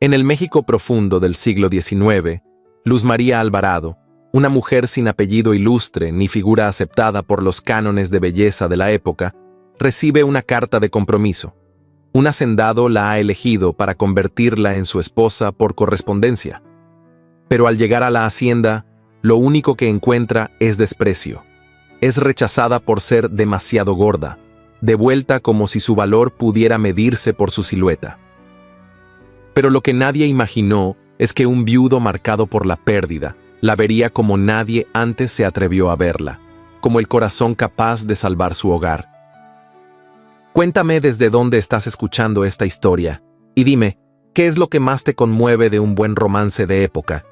En el México profundo del siglo XIX, Luz María Alvarado, una mujer sin apellido ilustre ni figura aceptada por los cánones de belleza de la época, recibe una carta de compromiso. Un hacendado la ha elegido para convertirla en su esposa por correspondencia. Pero al llegar a la hacienda, lo único que encuentra es desprecio. Es rechazada por ser demasiado gorda, devuelta como si su valor pudiera medirse por su silueta. Pero lo que nadie imaginó es que un viudo marcado por la pérdida la vería como nadie antes se atrevió a verla, como el corazón capaz de salvar su hogar. Cuéntame desde dónde estás escuchando esta historia y dime, ¿qué es lo que más te conmueve de un buen romance de época?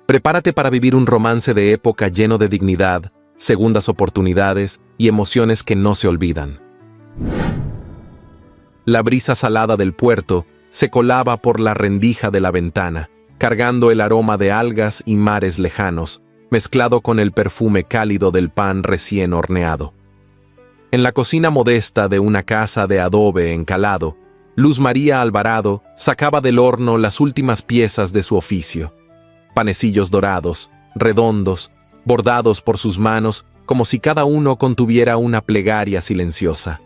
Prepárate para vivir un romance de época lleno de dignidad, segundas oportunidades y emociones que no se olvidan. La brisa salada del puerto se colaba por la rendija de la ventana, cargando el aroma de algas y mares lejanos, mezclado con el perfume cálido del pan recién horneado. En la cocina modesta de una casa de adobe encalado, Luz María Alvarado sacaba del horno las últimas piezas de su oficio. Panecillos dorados, redondos, bordados por sus manos como si cada uno contuviera una plegaria silenciosa.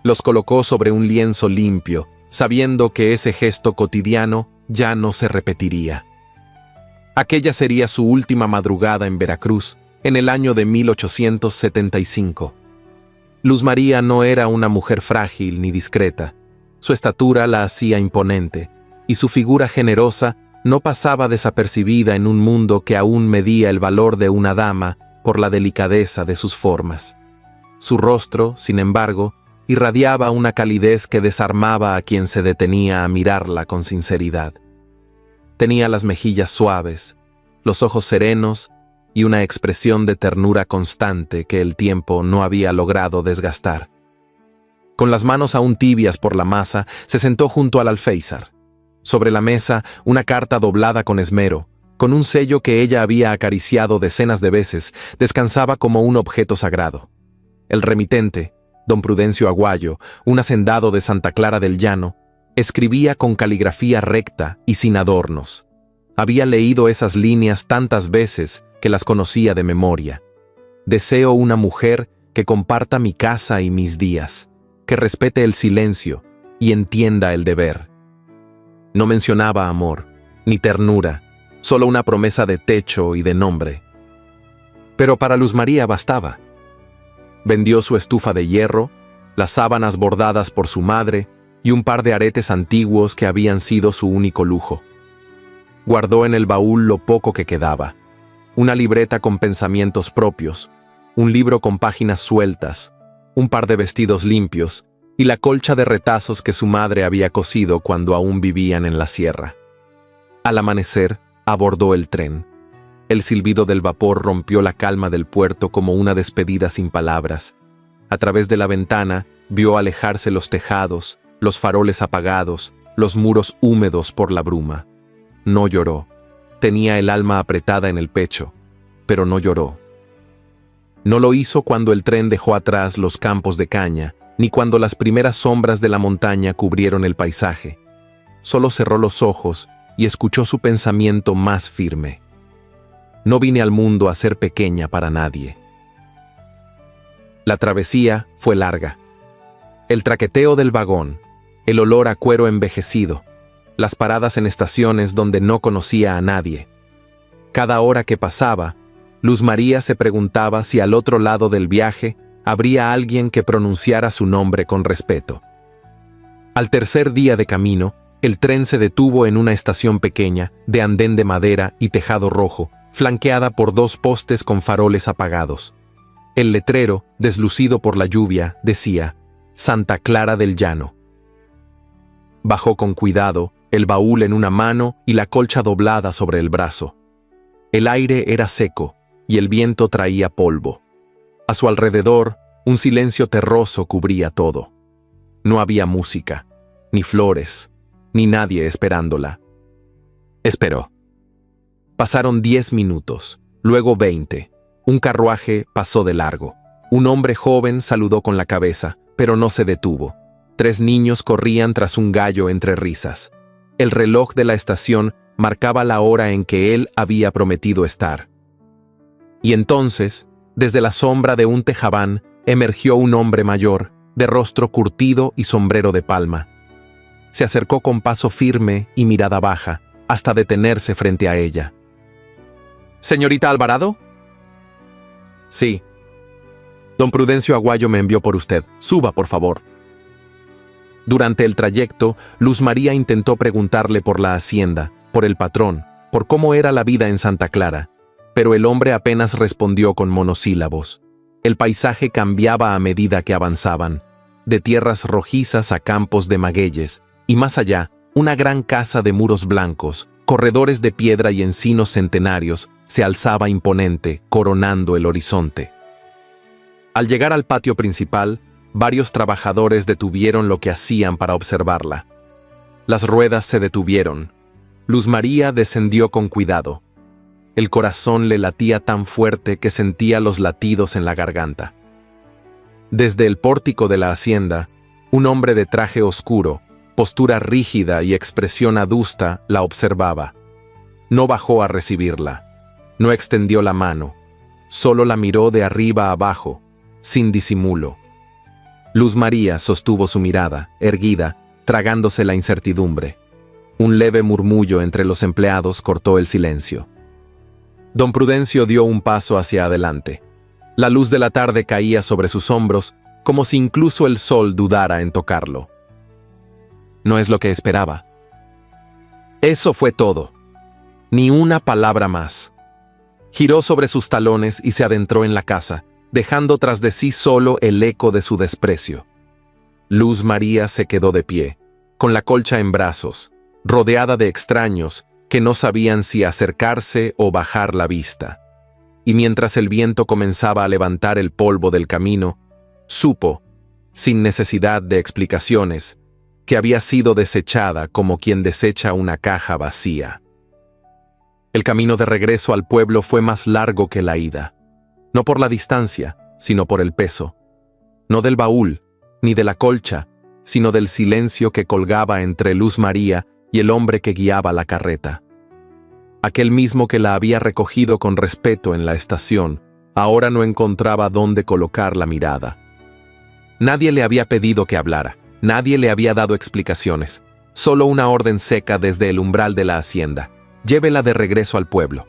Los colocó sobre un lienzo limpio, sabiendo que ese gesto cotidiano ya no se repetiría. Aquella sería su última madrugada en Veracruz, en el año de 1875. Luz María no era una mujer frágil ni discreta. Su estatura la hacía imponente, y su figura generosa no pasaba desapercibida en un mundo que aún medía el valor de una dama por la delicadeza de sus formas. Su rostro, sin embargo, irradiaba una calidez que desarmaba a quien se detenía a mirarla con sinceridad. Tenía las mejillas suaves, los ojos serenos y una expresión de ternura constante que el tiempo no había logrado desgastar. Con las manos aún tibias por la masa, se sentó junto al alféizar. Sobre la mesa, una carta doblada con esmero, con un sello que ella había acariciado decenas de veces, descansaba como un objeto sagrado. El remitente, don Prudencio Aguayo, un hacendado de Santa Clara del Llano, escribía con caligrafía recta y sin adornos. Había leído esas líneas tantas veces que las conocía de memoria. Deseo una mujer que comparta mi casa y mis días, que respete el silencio y entienda el deber. No mencionaba amor, ni ternura, solo una promesa de techo y de nombre. Pero para Luz María bastaba. Vendió su estufa de hierro, las sábanas bordadas por su madre y un par de aretes antiguos que habían sido su único lujo. Guardó en el baúl lo poco que quedaba, una libreta con pensamientos propios, un libro con páginas sueltas, un par de vestidos limpios y la colcha de retazos que su madre había cosido cuando aún vivían en la sierra. Al amanecer, abordó el tren. El silbido del vapor rompió la calma del puerto como una despedida sin palabras. A través de la ventana, vio alejarse los tejados, los faroles apagados, los muros húmedos por la bruma. No lloró. Tenía el alma apretada en el pecho, pero no lloró. No lo hizo cuando el tren dejó atrás los campos de caña, ni cuando las primeras sombras de la montaña cubrieron el paisaje. Solo cerró los ojos y escuchó su pensamiento más firme. No vine al mundo a ser pequeña para nadie. La travesía fue larga. El traqueteo del vagón, el olor a cuero envejecido, las paradas en estaciones donde no conocía a nadie. Cada hora que pasaba, Luz María se preguntaba si al otro lado del viaje habría alguien que pronunciara su nombre con respeto. Al tercer día de camino, el tren se detuvo en una estación pequeña, de andén de madera y tejado rojo, flanqueada por dos postes con faroles apagados. El letrero, deslucido por la lluvia, decía Santa Clara del Llano. Bajó con cuidado, el baúl en una mano y la colcha doblada sobre el brazo. El aire era seco y el viento traía polvo. A su alrededor, un silencio terroso cubría todo. No había música, ni flores, ni nadie esperándola. Esperó. Pasaron 10 minutos, luego 20. Un carruaje pasó de largo. Un hombre joven saludó con la cabeza, pero no se detuvo. 3 niños corrían tras un gallo entre risas. El reloj de la estación marcaba la hora en que él había prometido estar. Y entonces, desde la sombra de un tejabán, emergió un hombre mayor, de rostro curtido y sombrero de palma. Se acercó con paso firme y mirada baja, hasta detenerse frente a ella. «¿Señorita Alvarado?» «Sí. Don Prudencio Aguayo me envió por usted. Suba, por favor». Durante el trayecto, Luz María intentó preguntarle por la hacienda, por el patrón, por cómo era la vida en Santa Clara, pero el hombre apenas respondió con monosílabos. El paisaje cambiaba a medida que avanzaban, de tierras rojizas a campos de magueyes, y más allá, una gran casa de muros blancos, corredores de piedra y encinos centenarios, se alzaba imponente, coronando el horizonte. Al llegar al patio principal, varios trabajadores detuvieron lo que hacían para observarla. Las ruedas se detuvieron. Luz María descendió con cuidado. El corazón le latía tan fuerte que sentía los latidos en la garganta. Desde el pórtico de la hacienda, un hombre de traje oscuro, postura rígida y expresión adusta la observaba. No bajó a recibirla. No extendió la mano. Solo la miró de arriba a abajo, sin disimulo. Luz María sostuvo su mirada, erguida, tragándose la incertidumbre. Un leve murmullo entre los empleados cortó el silencio. Don Prudencio dio un paso hacia adelante. La luz de la tarde caía sobre sus hombros, como si incluso el sol dudara en tocarlo. No es lo que esperaba. Eso fue todo. Ni una palabra más. Giró sobre sus talones y se adentró en la casa, dejando tras de sí solo el eco de su desprecio. Luz María se quedó de pie, con la colcha en brazos, rodeada de extraños que no sabían si acercarse o bajar la vista. Y mientras el viento comenzaba a levantar el polvo del camino, supo, sin necesidad de explicaciones, que había sido desechada como quien desecha una caja vacía. El camino de regreso al pueblo fue más largo que la ida. No por la distancia, sino por el peso. No del baúl, ni de la colcha, sino del silencio que colgaba entre Luz María y el hombre que guiaba la carreta. Aquel mismo que la había recogido con respeto en la estación, ahora no encontraba dónde colocar la mirada. Nadie le había pedido que hablara, nadie le había dado explicaciones, solo una orden seca desde el umbral de la hacienda: llévela de regreso al pueblo.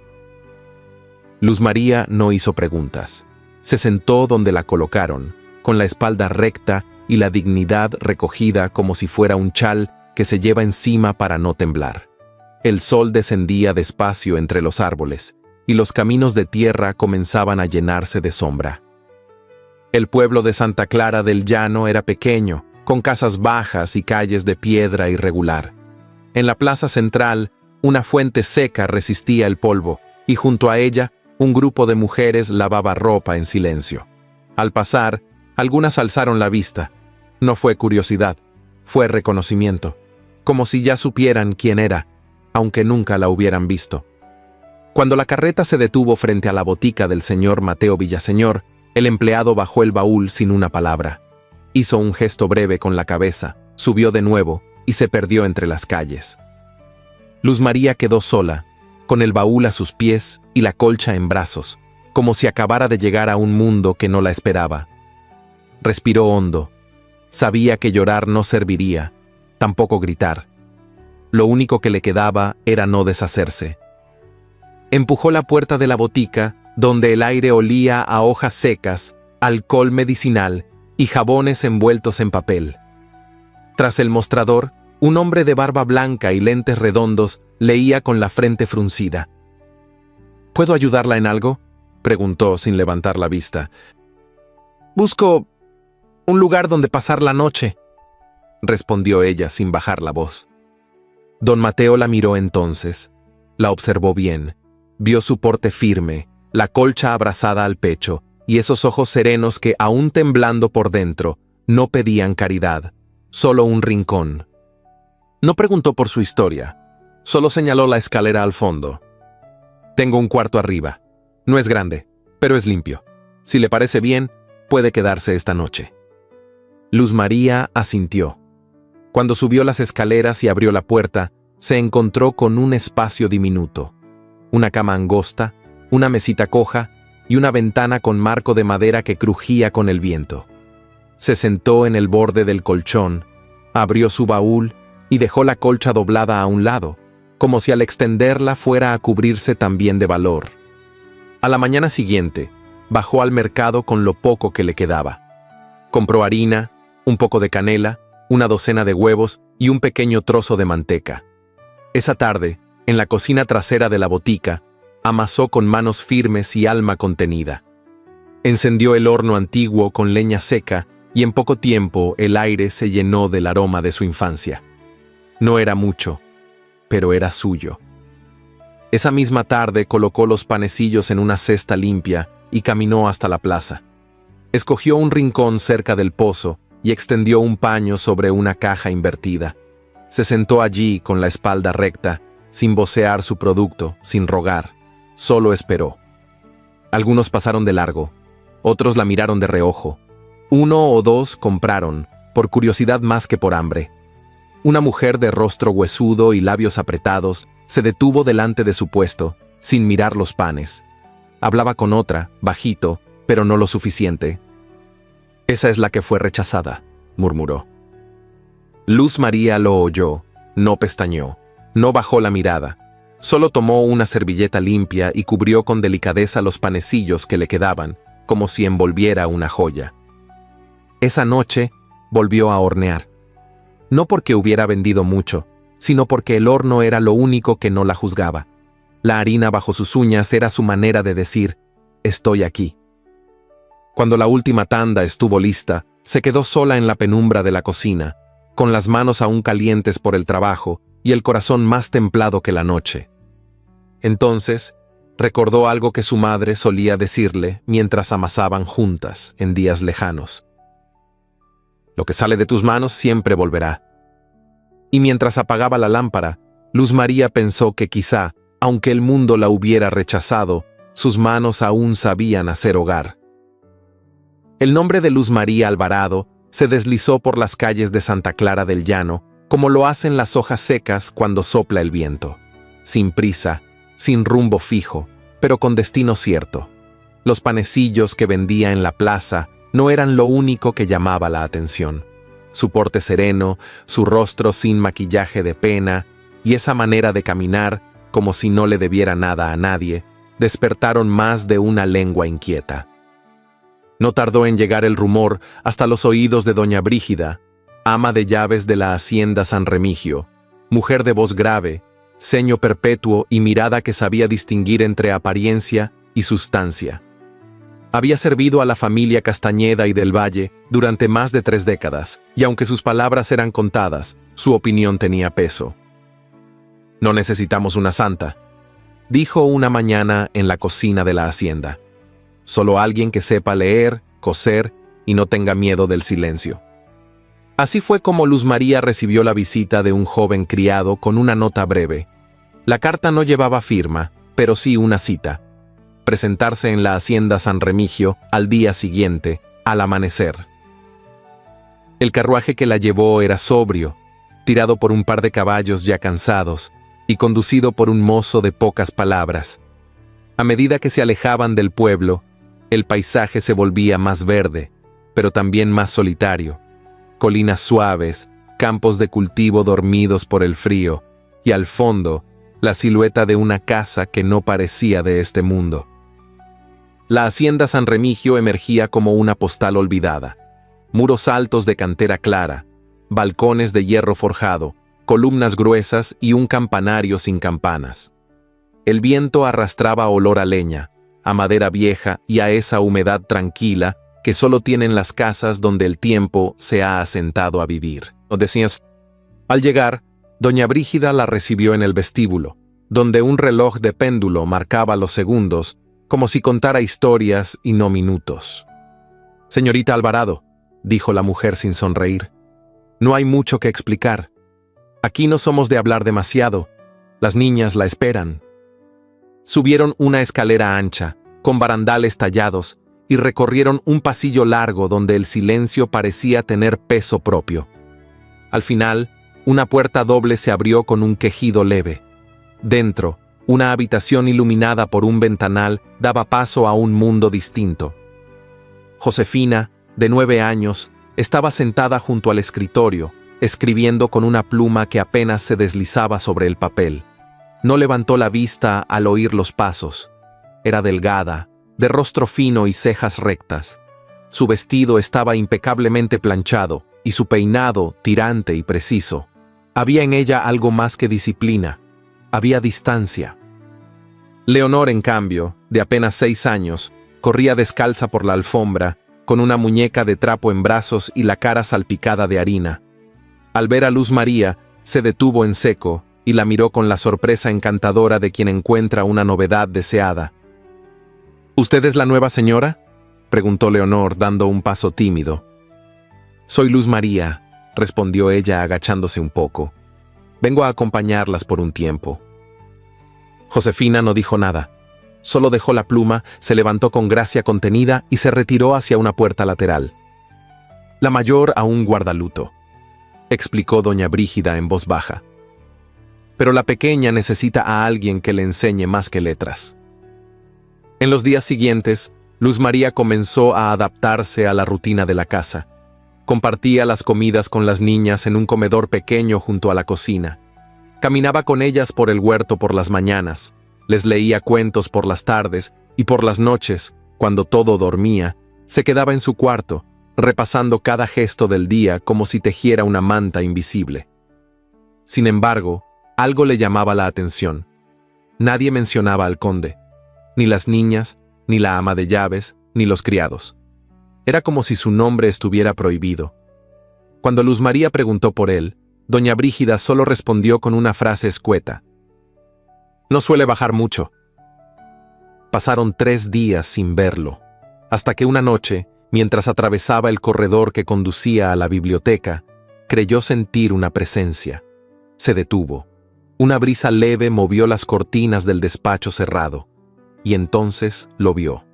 Luz María no hizo preguntas. Se sentó donde la colocaron, con la espalda recta y la dignidad recogida como si fuera un chal que se lleva encima para no temblar. El sol descendía despacio entre los árboles, y los caminos de tierra comenzaban a llenarse de sombra. El pueblo de Santa Clara del Llano era pequeño, con casas bajas y calles de piedra irregular. En la plaza central, una fuente seca resistía el polvo, y junto a ella, un grupo de mujeres lavaba ropa en silencio. Al pasar, algunas alzaron la vista. No fue curiosidad, fue reconocimiento, como si ya supieran quién era, aunque nunca la hubieran visto. Cuando la carreta se detuvo frente a la botica del señor Mateo Villaseñor, el empleado bajó el baúl sin una palabra. Hizo un gesto breve con la cabeza, subió de nuevo y se perdió entre las calles. Luz María quedó sola, con el baúl a sus pies y la colcha en brazos, como si acabara de llegar a un mundo que no la esperaba. Respiró hondo. Sabía que llorar no serviría, tampoco gritar. Lo único que le quedaba era no deshacerse. Empujó la puerta de la botica, donde el aire olía a hojas secas, alcohol medicinal y jabones envueltos en papel. Tras el mostrador, un hombre de barba blanca y lentes redondos leía con la frente fruncida. ¿Puedo ayudarla en algo?, preguntó sin levantar la vista. «Busco un lugar donde pasar la noche», respondió ella sin bajar la voz. Don Mateo la miró entonces. La observó bien. Vio su porte firme, la colcha abrazada al pecho, y esos ojos serenos que, aún temblando por dentro, no pedían caridad, solo un rincón. No preguntó por su historia, solo señaló la escalera al fondo. «Tengo un cuarto arriba. No es grande, pero es limpio. Si le parece bien, puede quedarse esta noche». Luz María asintió. Cuando subió las escaleras y abrió la puerta, se encontró con un espacio diminuto, una cama angosta, una mesita coja y una ventana con marco de madera que crujía con el viento. Se sentó en el borde del colchón, abrió su baúl y dejó la colcha doblada a un lado, como si al extenderla fuera a cubrirse también de valor. A la mañana siguiente, bajó al mercado con lo poco que le quedaba. Compró harina, un poco de canela, una docena de huevos y un pequeño trozo de manteca. Esa tarde, en la cocina trasera de la botica, amasó con manos firmes y alma contenida. Encendió el horno antiguo con leña seca y en poco tiempo el aire se llenó del aroma de su infancia. No era mucho, pero era suyo. Esa misma tarde colocó los panecillos en una cesta limpia y caminó hasta la plaza. Escogió un rincón cerca del pozo y extendió un paño sobre una caja invertida. Se sentó allí con la espalda recta, sin vocear su producto, sin rogar. Solo esperó. Algunos pasaron de largo, otros la miraron de reojo. Uno o dos compraron, por curiosidad más que por hambre. Una mujer de rostro huesudo y labios apretados se detuvo delante de su puesto, sin mirar los panes. Hablaba con otra, bajito, pero no lo suficiente. «Esa es la que fue rechazada», murmuró. Luz María lo oyó, no pestañeó, no bajó la mirada. Solo tomó una servilleta limpia y cubrió con delicadeza los panecillos que le quedaban, como si envolviera una joya. Esa noche volvió a hornear. No porque hubiera vendido mucho, sino porque el horno era lo único que no la juzgaba. La harina bajo sus uñas era su manera de decir, «Estoy aquí». Cuando la última tanda estuvo lista, se quedó sola en la penumbra de la cocina, con las manos aún calientes por el trabajo y el corazón más templado que la noche. Entonces, recordó algo que su madre solía decirle mientras amasaban juntas en días lejanos. «Lo que sale de tus manos siempre volverá». Y mientras apagaba la lámpara, Luz María pensó que quizá, aunque el mundo la hubiera rechazado, sus manos aún sabían hacer hogar. El nombre de Luz María Alvarado se deslizó por las calles de Santa Clara del Llano, como lo hacen las hojas secas cuando sopla el viento. Sin prisa, sin rumbo fijo, pero con destino cierto. Los panecillos que vendía en la plaza no eran lo único que llamaba la atención. Su porte sereno, su rostro sin maquillaje de pena y esa manera de caminar, como si no le debiera nada a nadie, despertaron más de una lengua inquieta. No tardó en llegar el rumor hasta los oídos de doña Brígida, ama de llaves de la hacienda San Remigio, mujer de voz grave, ceño perpetuo y mirada que sabía distinguir entre apariencia y sustancia. Había servido a la familia Castañeda y del Valle durante más de 3 décadas, y aunque sus palabras eran contadas, su opinión tenía peso. «No necesitamos una santa», dijo una mañana en la cocina de la hacienda. «Solo alguien que sepa leer, coser y no tenga miedo del silencio». Así fue como Luz María recibió la visita de un joven criado con una nota breve. La carta no llevaba firma, pero sí una cita. Presentarse en la hacienda San Remigio al día siguiente, al amanecer. El carruaje que la llevó era sobrio, tirado por un par de caballos ya cansados y conducido por un mozo de pocas palabras. A medida que se alejaban del pueblo, el paisaje se volvía más verde, pero también más solitario. Colinas suaves, campos de cultivo dormidos por el frío, y al fondo, la silueta de una casa que no parecía de este mundo. La hacienda San Remigio emergía como una postal olvidada. Muros altos de cantera clara, balcones de hierro forjado, columnas gruesas y un campanario sin campanas. El viento arrastraba olor a leña, a madera vieja y a esa humedad tranquila que solo tienen las casas donde el tiempo se ha asentado a vivir. Al llegar, doña Brígida la recibió en el vestíbulo, donde un reloj de péndulo marcaba los segundos, como si contara historias y no minutos. «Señorita Alvarado», dijo la mujer sin sonreír, «no hay mucho que explicar. Aquí no somos de hablar demasiado. Las niñas la esperan». Subieron una escalera ancha, con barandales tallados, y recorrieron un pasillo largo donde el silencio parecía tener peso propio. Al final, una puerta doble se abrió con un quejido leve. Dentro, una habitación iluminada por un ventanal daba paso a un mundo distinto. Josefina, de 9 años, estaba sentada junto al escritorio, escribiendo con una pluma que apenas se deslizaba sobre el papel. No levantó la vista al oír los pasos. Era delgada, de rostro fino y cejas rectas. Su vestido estaba impecablemente planchado y su peinado tirante y preciso. Había en ella algo más que disciplina. Había distancia. Leonor, en cambio, de apenas 6 años, corría descalza por la alfombra, con una muñeca de trapo en brazos y la cara salpicada de harina. Al ver a Luz María, se detuvo en seco y la miró con la sorpresa encantadora de quien encuentra una novedad deseada. ¿Usted es la nueva señora?, preguntó Leonor, dando un paso tímido. «Soy Luz María», respondió ella agachándose un poco. «Vengo a acompañarlas por un tiempo». Josefina no dijo nada. Solo dejó la pluma, se levantó con gracia contenida y se retiró hacia una puerta lateral. «La mayor aún guarda luto», explicó doña Brígida en voz baja. «Pero la pequeña necesita a alguien que le enseñe más que letras». En los días siguientes, Luz María comenzó a adaptarse a la rutina de la casa. Compartía las comidas con las niñas en un comedor pequeño junto a la cocina. Caminaba con ellas por el huerto por las mañanas, les leía cuentos por las tardes y por las noches, cuando todo dormía, se quedaba en su cuarto, repasando cada gesto del día como si tejiera una manta invisible. Sin embargo, algo le llamaba la atención. Nadie mencionaba al conde, ni las niñas, ni la ama de llaves, ni los criados. Era como si su nombre estuviera prohibido. Cuando Luz María preguntó por él, doña Brígida solo respondió con una frase escueta. «No suele bajar mucho». Pasaron 3 días sin verlo, hasta que una noche, mientras atravesaba el corredor que conducía a la biblioteca, creyó sentir una presencia. Se detuvo. Una brisa leve movió las cortinas del despacho cerrado, y entonces lo vio.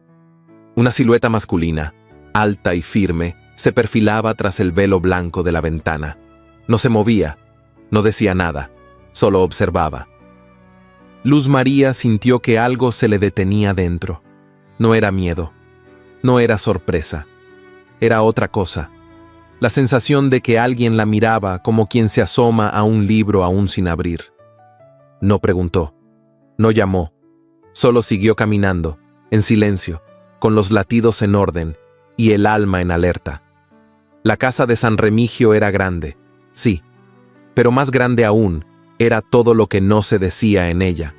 Una silueta masculina, alta y firme, se perfilaba tras el velo blanco de la ventana. No se movía, no decía nada, solo observaba. Luz María sintió que algo se le detenía dentro. No era miedo, no era sorpresa, era otra cosa. La sensación de que alguien la miraba como quien se asoma a un libro aún sin abrir. No preguntó, no llamó, solo siguió caminando, en silencio, con los latidos en orden y el alma en alerta. La casa de San Remigio era grande, sí, pero más grande aún era todo lo que no se decía en ella.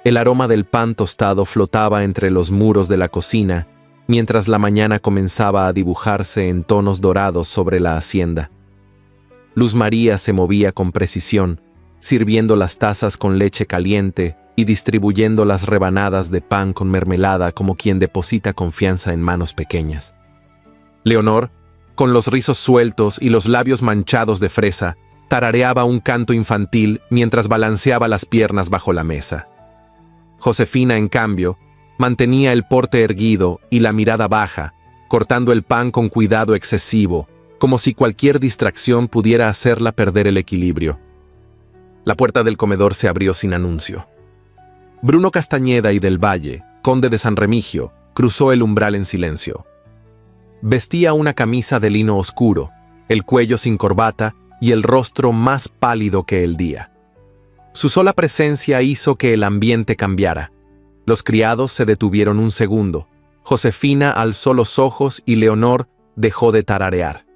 El aroma del pan tostado flotaba entre los muros de la cocina, mientras la mañana comenzaba a dibujarse en tonos dorados sobre la hacienda. Luz María se movía con precisión, sirviendo las tazas con leche caliente y distribuyendo las rebanadas de pan con mermelada como quien deposita confianza en manos pequeñas. Leonor, con los rizos sueltos y los labios manchados de fresa, tarareaba un canto infantil mientras balanceaba las piernas bajo la mesa. Josefina, en cambio, mantenía el porte erguido y la mirada baja, cortando el pan con cuidado excesivo, como si cualquier distracción pudiera hacerla perder el equilibrio. La puerta del comedor se abrió sin anuncio. Bruno Castañeda y del Valle, conde de San Remigio, cruzó el umbral en silencio. Vestía una camisa de lino oscuro, el cuello sin corbata y el rostro más pálido que el día. Su sola presencia hizo que el ambiente cambiara. Los criados se detuvieron un segundo. Josefina alzó los ojos y Leonor dejó de tararear.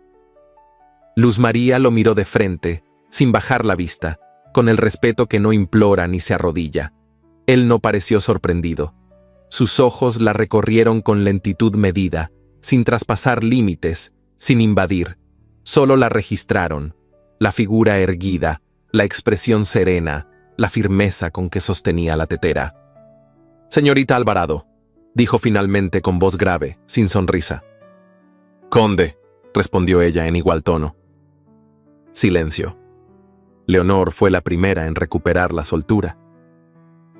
Luz María lo miró de frente, sin bajar la vista, con el respeto que no implora ni se arrodilla. Él no pareció sorprendido. Sus ojos la recorrieron con lentitud medida, sin traspasar límites, sin invadir. Solo la registraron, la figura erguida, la expresión serena, la firmeza con que sostenía la tetera. «Señorita Alvarado», dijo finalmente con voz grave, sin sonrisa. «Conde», respondió ella en igual tono. Silencio. Leonor fue la primera en recuperar la soltura.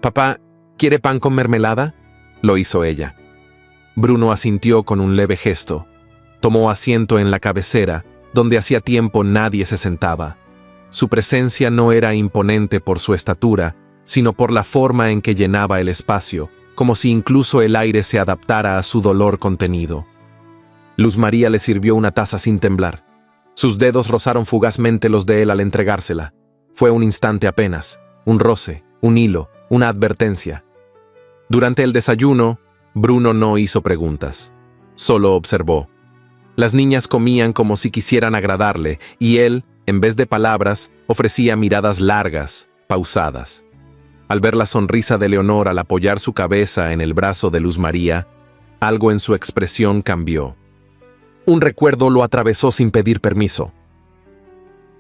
«Papá, ¿quiere pan con mermelada?», lo hizo ella. Bruno asintió con un leve gesto. Tomó asiento en la cabecera, donde hacía tiempo nadie se sentaba. Su presencia no era imponente por su estatura, sino por la forma en que llenaba el espacio, como si incluso el aire se adaptara a su dolor contenido. Luz María le sirvió una taza sin temblar. Sus dedos rozaron fugazmente los de él al entregársela. Fue un instante apenas, un roce, un hilo, una advertencia. Durante el desayuno, Bruno no hizo preguntas. Solo observó. Las niñas comían como si quisieran agradarle, y él, en vez de palabras, ofrecía miradas largas, pausadas. Al ver la sonrisa de Leonor al apoyar su cabeza en el brazo de Luz María, algo en su expresión cambió. Un recuerdo lo atravesó sin pedir permiso.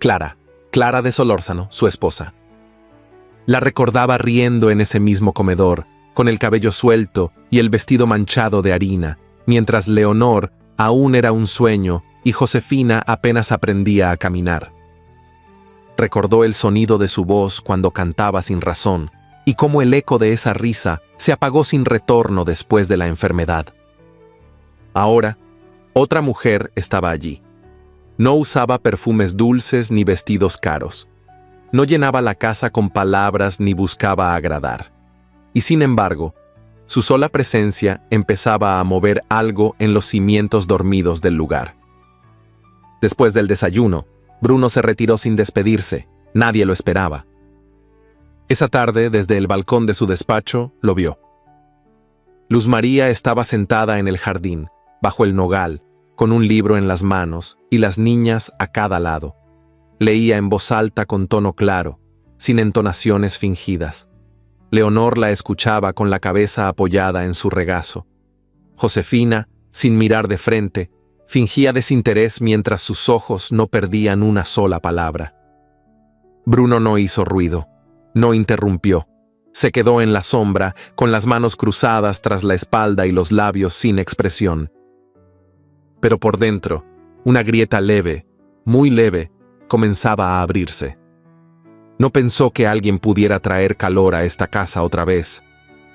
Clara de Solórzano, su esposa. La recordaba riendo en ese mismo comedor, con el cabello suelto y el vestido manchado de harina, mientras Leonor aún era un sueño y Josefina apenas aprendía a caminar. Recordó el sonido de su voz cuando cantaba sin razón, y cómo el eco de esa risa se apagó sin retorno después de la enfermedad. Ahora, otra mujer estaba allí. No usaba perfumes dulces ni vestidos caros. No llenaba la casa con palabras ni buscaba agradar. Y sin embargo, su sola presencia empezaba a mover algo en los cimientos dormidos del lugar. Después del desayuno, Bruno se retiró sin despedirse. Nadie lo esperaba. Esa tarde, desde el balcón de su despacho, lo vio. Luz María estaba sentada en el jardín, bajo el nogal, con un libro en las manos y las niñas a cada lado. Leía en voz alta con tono claro, sin entonaciones fingidas. Leonor la escuchaba con la cabeza apoyada en su regazo. Josefina, sin mirar de frente, fingía desinterés mientras sus ojos no perdían una sola palabra. Bruno no hizo ruido, no interrumpió. Se quedó en la sombra, con las manos cruzadas tras la espalda y los labios sin expresión. Pero por dentro, una grieta leve, muy leve, comenzaba a abrirse. No pensó que alguien pudiera traer calor a esta casa otra vez,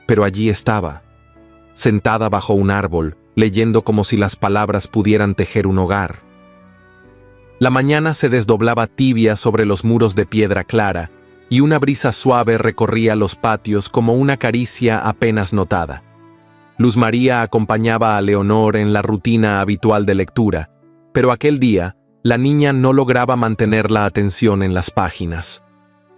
pero allí estaba, sentada bajo un árbol, leyendo como si las palabras pudieran tejer un hogar. La mañana se desdoblaba tibia sobre los muros de piedra clara, y una brisa suave recorría los patios como una caricia apenas notada. Luz María acompañaba a Leonor en la rutina habitual de lectura, pero aquel día la niña no lograba mantener la atención en las páginas.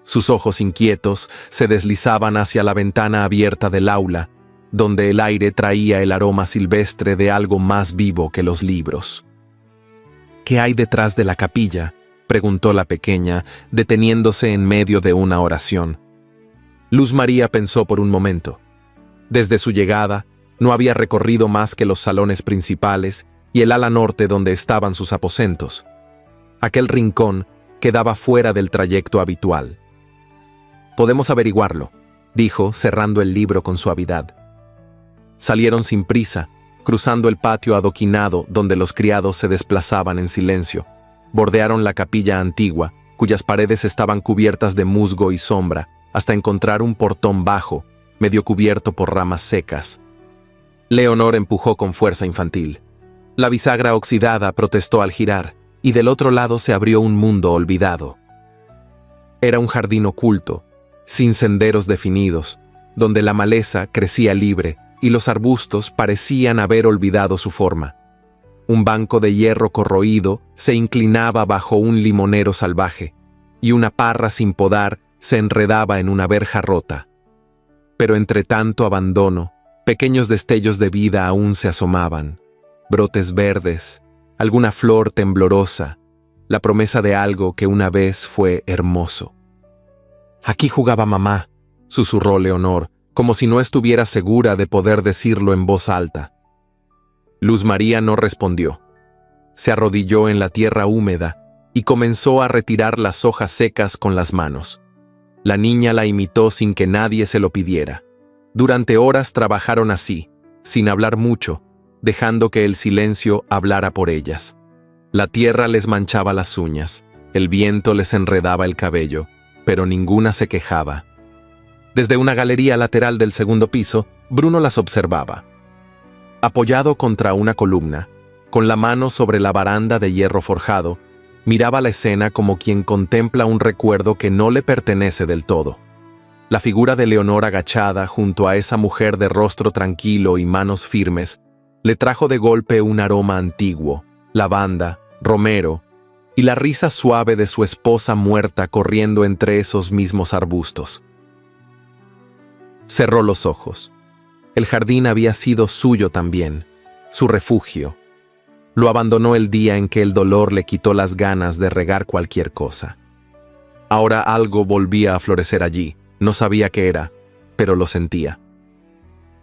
Sus ojos inquietos se deslizaban hacia la ventana abierta del aula, donde el aire traía el aroma silvestre de algo más vivo que los libros. ¿Qué hay detrás de la capilla?, preguntó la pequeña, deteniéndose en medio de una oración. Luz María pensó por un momento. Desde su llegada, no había recorrido más que los salones principales y el ala norte donde estaban sus aposentos. Aquel rincón quedaba fuera del trayecto habitual. «Podemos averiguarlo», dijo, cerrando el libro con suavidad. Salieron sin prisa, cruzando el patio adoquinado donde los criados se desplazaban en silencio. Bordearon la capilla antigua, cuyas paredes estaban cubiertas de musgo y sombra, hasta encontrar un portón bajo, medio cubierto por ramas secas. Leonor empujó con fuerza infantil. La bisagra oxidada protestó al girar, y del otro lado se abrió un mundo olvidado. Era un jardín oculto, sin senderos definidos, donde la maleza crecía libre y los arbustos parecían haber olvidado su forma. Un banco de hierro corroído se inclinaba bajo un limonero salvaje, y una parra sin podar se enredaba en una verja rota. Pero entre tanto abandono, pequeños destellos de vida aún se asomaban, brotes verdes, alguna flor temblorosa, la promesa de algo que una vez fue hermoso. «Aquí jugaba mamá», susurró Leonor, como si no estuviera segura de poder decirlo en voz alta. Luz María no respondió. Se arrodilló en la tierra húmeda y comenzó a retirar las hojas secas con las manos. La niña la imitó sin que nadie se lo pidiera. Durante horas trabajaron así, sin hablar mucho, dejando que el silencio hablara por ellas. La tierra les manchaba las uñas, el viento les enredaba el cabello, pero ninguna se quejaba. Desde una galería lateral del segundo piso, Bruno las observaba. Apoyado contra una columna, con la mano sobre la baranda de hierro forjado, Miraba la escena como quien contempla un recuerdo que no le pertenece del todo. La figura de Leonor agachada junto a esa mujer de rostro tranquilo y manos firmes le trajo de golpe un aroma antiguo, lavanda, romero, y la risa suave de su esposa muerta corriendo entre esos mismos arbustos. Cerró los ojos. El jardín había sido suyo también, su refugio. Lo abandonó el día en que el dolor le quitó las ganas de regar cualquier cosa. Ahora algo volvía a florecer allí. No sabía qué era, pero lo sentía.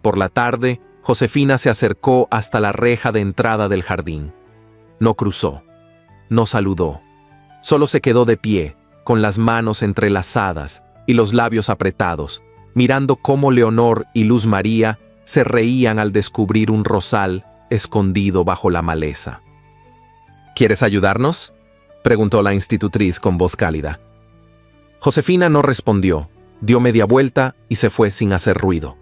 Por la tarde, Josefina se acercó hasta la reja de entrada del jardín. No cruzó, no saludó. Solo se quedó de pie, con las manos entrelazadas y los labios apretados, mirando cómo Leonor y Luz María se reían al descubrir un rosal escondido bajo la maleza. ¿Quieres ayudarnos?, preguntó la institutriz con voz cálida. Josefina no respondió, dio media vuelta y se fue sin hacer ruido.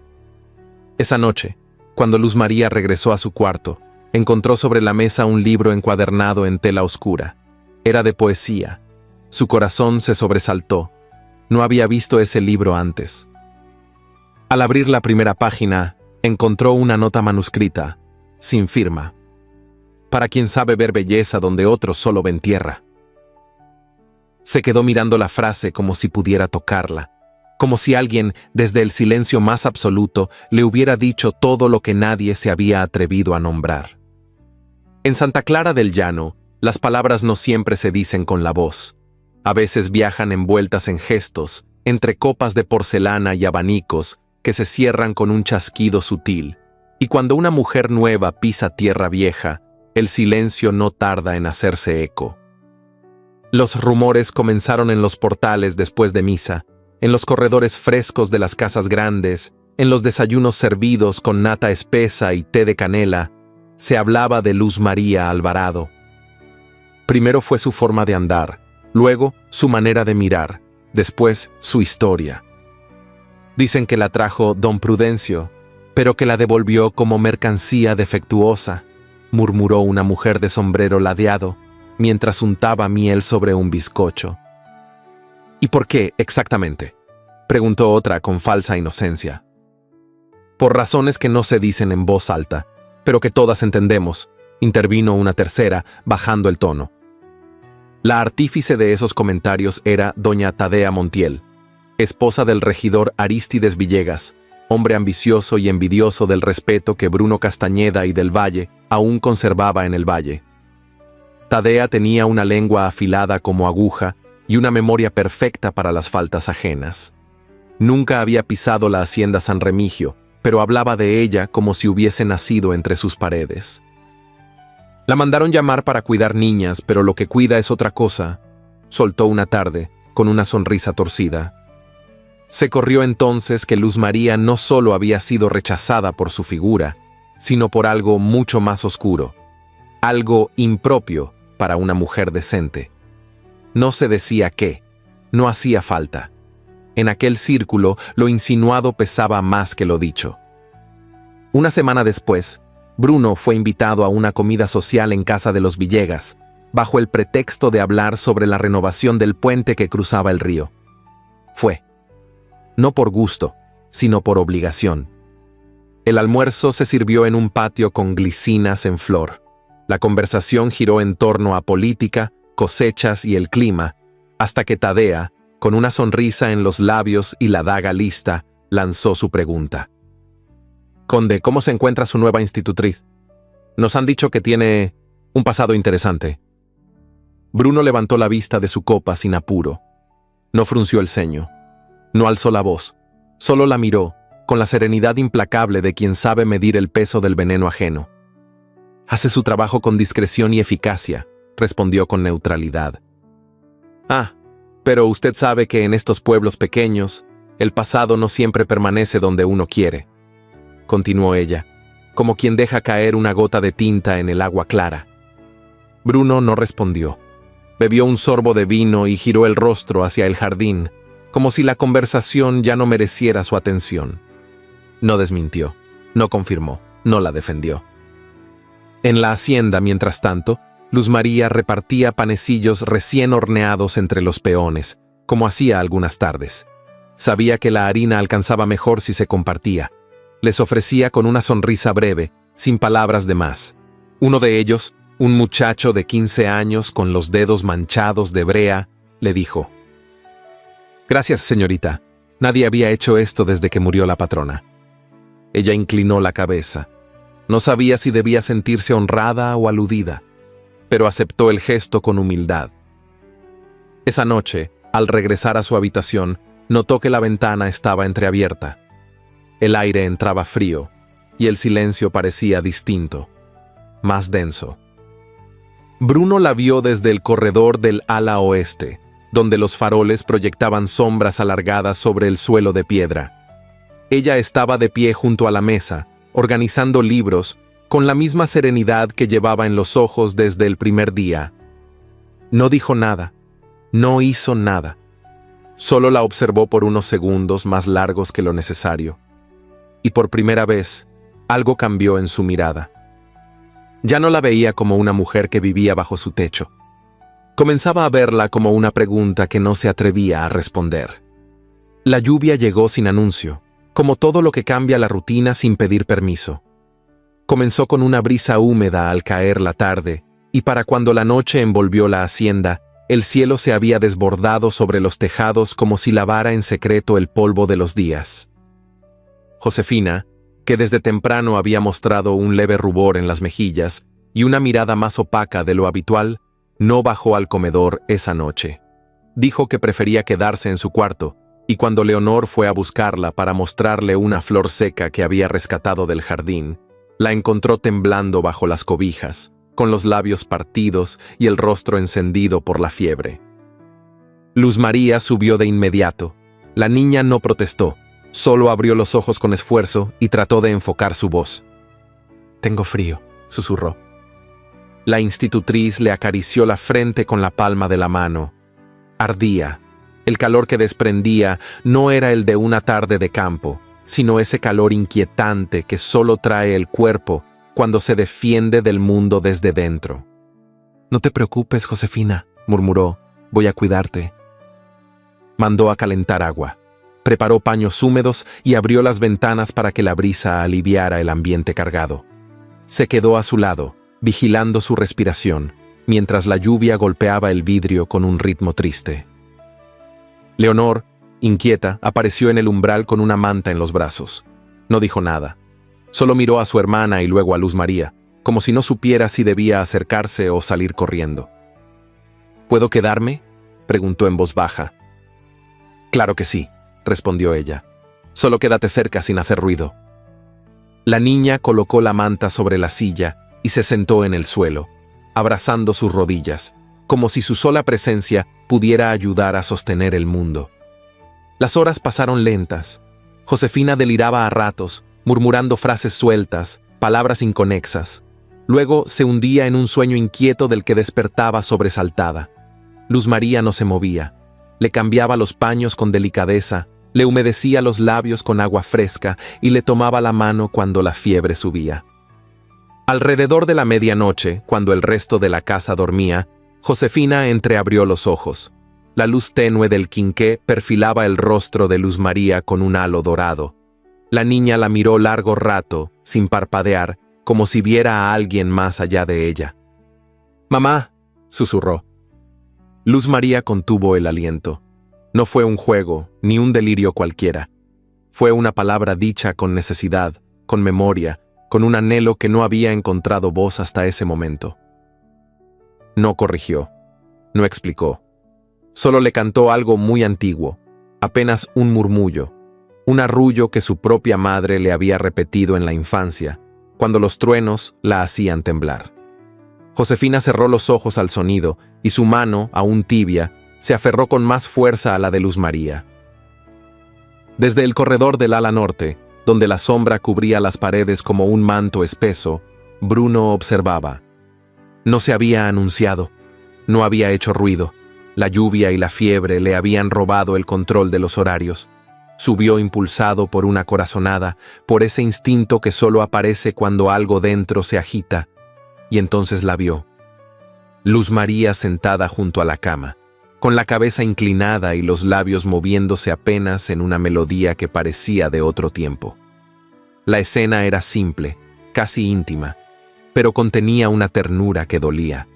Esa noche, cuando Luz María regresó a su cuarto, encontró sobre la mesa un libro encuadernado en tela oscura. Era de poesía. Su corazón se sobresaltó. No había visto ese libro antes. Al abrir la primera página, encontró una nota manuscrita, sin firma. Para quien sabe ver belleza donde otros solo ven tierra. Se quedó mirando la frase como si pudiera tocarla, como si alguien, desde el silencio más absoluto, le hubiera dicho todo lo que nadie se había atrevido a nombrar. En Santa Clara del Llano, las palabras no siempre se dicen con la voz. A veces viajan envueltas en gestos, entre copas de porcelana y abanicos que se cierran con un chasquido sutil, y cuando una mujer nueva pisa tierra vieja, el silencio no tarda en hacerse eco. Los rumores comenzaron en los portales después de misa, en los corredores frescos de las casas grandes, en los desayunos servidos con nata espesa y té de canela. Se hablaba de Luz María Alvarado. Primero fue su forma de andar, luego su manera de mirar, después su historia. Dicen que la trajo don Prudencio, pero que la devolvió como mercancía defectuosa, murmuró una mujer de sombrero ladeado, mientras untaba miel sobre un bizcocho. ¿Y por qué, exactamente?, preguntó otra con falsa inocencia. Por razones que no se dicen en voz alta, pero que todas entendemos, intervino una tercera, bajando el tono. La artífice de esos comentarios era doña Tadea Montiel, esposa del regidor Arístides Villegas, hombre ambicioso y envidioso del respeto que Bruno Castañeda y del Valle aún conservaba en el valle. Tadea tenía una lengua afilada como aguja y una memoria perfecta para las faltas ajenas. Nunca había pisado la hacienda San Remigio, pero hablaba de ella como si hubiese nacido entre sus paredes. La mandaron llamar para cuidar niñas, pero lo que cuida es otra cosa, soltó una tarde, con una sonrisa torcida. Se corrió entonces que Luz María no solo había sido rechazada por su figura, sino por algo mucho más oscuro, algo impropio para una mujer decente. No se decía qué, no hacía falta. En aquel círculo, lo insinuado pesaba más que lo dicho. Una semana después, Bruno fue invitado a una comida social en casa de los Villegas, bajo el pretexto de hablar sobre la renovación del puente que cruzaba el río. Fue. No por gusto, sino por obligación. El almuerzo se sirvió en un patio con glicinas en flor. La conversación giró en torno a política, cosechas y el clima, hasta que Tadea, con una sonrisa en los labios y la daga lista, lanzó su pregunta. Conde, ¿cómo se encuentra su nueva institutriz? Nos han dicho que tiene un pasado interesante. Bruno levantó la vista de su copa sin apuro. No frunció el ceño. No alzó la voz. Solo la miró, con la serenidad implacable de quien sabe medir el peso del veneno ajeno. Hace su trabajo con discreción y eficacia, respondió con neutralidad. Ah, pero usted sabe que en estos pueblos pequeños, el pasado no siempre permanece donde uno quiere, continuó ella, como quien deja caer una gota de tinta en el agua clara. Bruno no respondió. Bebió un sorbo de vino y giró el rostro hacia el jardín, como si la conversación ya no mereciera su atención. No desmintió, no confirmó, no la defendió. En la hacienda, mientras tanto, Luz María repartía panecillos recién horneados entre los peones, como hacía algunas tardes. Sabía que la harina alcanzaba mejor si se compartía. Les ofrecía con una sonrisa breve, sin palabras de más. Uno de ellos, un muchacho de 15 años con los dedos manchados de brea, le dijo: «Gracias, señorita. Nadie había hecho esto desde que murió la patrona». Ella inclinó la cabeza. No sabía si debía sentirse honrada o aludida, pero aceptó el gesto con humildad. Esa noche, al regresar a su habitación, notó que la ventana estaba entreabierta. El aire entraba frío, y el silencio parecía distinto, más denso. Bruno la vio desde el corredor del ala oeste, donde los faroles proyectaban sombras alargadas sobre el suelo de piedra. Ella estaba de pie junto a la mesa, organizando libros, con la misma serenidad que llevaba en los ojos desde el primer día. No dijo nada, no hizo nada. Solo la observó por unos segundos más largos que lo necesario. Y por primera vez, algo cambió en su mirada. Ya no la veía como una mujer que vivía bajo su techo. Comenzaba a verla como una pregunta que no se atrevía a responder. La lluvia llegó sin anuncio, como todo lo que cambia la rutina sin pedir permiso. Comenzó con una brisa húmeda al caer la tarde, y para cuando la noche envolvió la hacienda, el cielo se había desbordado sobre los tejados como si lavara en secreto el polvo de los días. Josefina, que desde temprano había mostrado un leve rubor en las mejillas y una mirada más opaca de lo habitual, no bajó al comedor esa noche. Dijo que prefería quedarse en su cuarto, y cuando Leonor fue a buscarla para mostrarle una flor seca que había rescatado del jardín, la encontró temblando bajo las cobijas, con los labios partidos y el rostro encendido por la fiebre. Luz María subió de inmediato. La niña no protestó, solo abrió los ojos con esfuerzo y trató de enfocar su voz. «Tengo frío», susurró. La institutriz le acarició la frente con la palma de la mano. Ardía. El calor que desprendía no era el de una tarde de campo, sino ese calor inquietante que solo trae el cuerpo cuando se defiende del mundo desde dentro. «No te preocupes, Josefina», murmuró, «voy a cuidarte». Mandó a calentar agua. Preparó paños húmedos y abrió las ventanas para que la brisa aliviara el ambiente cargado. Se quedó a su lado, vigilando su respiración, mientras la lluvia golpeaba el vidrio con un ritmo triste. Leonor, inquieta, apareció en el umbral con una manta en los brazos. No dijo nada. Solo miró a su hermana y luego a Luz María, como si no supiera si debía acercarse o salir corriendo. «¿Puedo quedarme?», preguntó en voz baja. «Claro que sí», respondió ella. «Solo quédate cerca sin hacer ruido». La niña colocó la manta sobre la silla y se sentó en el suelo, abrazando sus rodillas, como si su sola presencia pudiera ayudar a sostener el mundo. Las horas pasaron lentas. Josefina deliraba a ratos, murmurando frases sueltas, palabras inconexas. Luego se hundía en un sueño inquieto del que despertaba sobresaltada. Luz María no se movía. Le cambiaba los paños con delicadeza, le humedecía los labios con agua fresca y le tomaba la mano cuando la fiebre subía. Alrededor de la medianoche, cuando el resto de la casa dormía, Josefina entreabrió los ojos. La luz tenue del quinqué perfilaba el rostro de Luz María con un halo dorado. La niña la miró largo rato, sin parpadear, como si viera a alguien más allá de ella. «Mamá», susurró. Luz María contuvo el aliento. No fue un juego, ni un delirio cualquiera. Fue una palabra dicha con necesidad, con memoria, con un anhelo que no había encontrado voz hasta ese momento. No corrigió, no explicó. Solo le cantó algo muy antiguo, apenas un murmullo, un arrullo que su propia madre le había repetido en la infancia, cuando los truenos la hacían temblar. Josefina cerró los ojos al sonido y su mano, aún tibia, se aferró con más fuerza a la de Luz María. Desde el corredor del ala norte, donde la sombra cubría las paredes como un manto espeso, Bruno observaba. No se había anunciado, no había hecho ruido. La lluvia y la fiebre le habían robado el control de los horarios. Subió impulsado por una corazonada, por ese instinto que solo aparece cuando algo dentro se agita, y entonces la vio. Luz María sentada junto a la cama, con la cabeza inclinada y los labios moviéndose apenas en una melodía que parecía de otro tiempo. La escena era simple, casi íntima, pero contenía una ternura que dolía.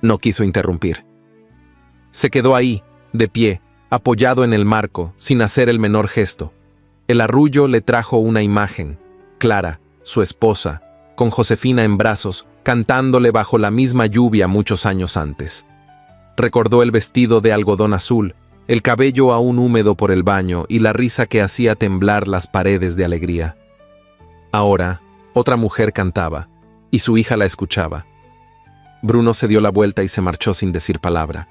No quiso interrumpir. Se quedó ahí, de pie, apoyado en el marco, sin hacer el menor gesto. El arrullo le trajo una imagen, Clara, su esposa, con Josefina en brazos, cantándole bajo la misma lluvia muchos años antes. Recordó el vestido de algodón azul, el cabello aún húmedo por el baño y la risa que hacía temblar las paredes de alegría. Ahora, otra mujer cantaba, y su hija la escuchaba. Bruno se dio la vuelta y se marchó sin decir palabra.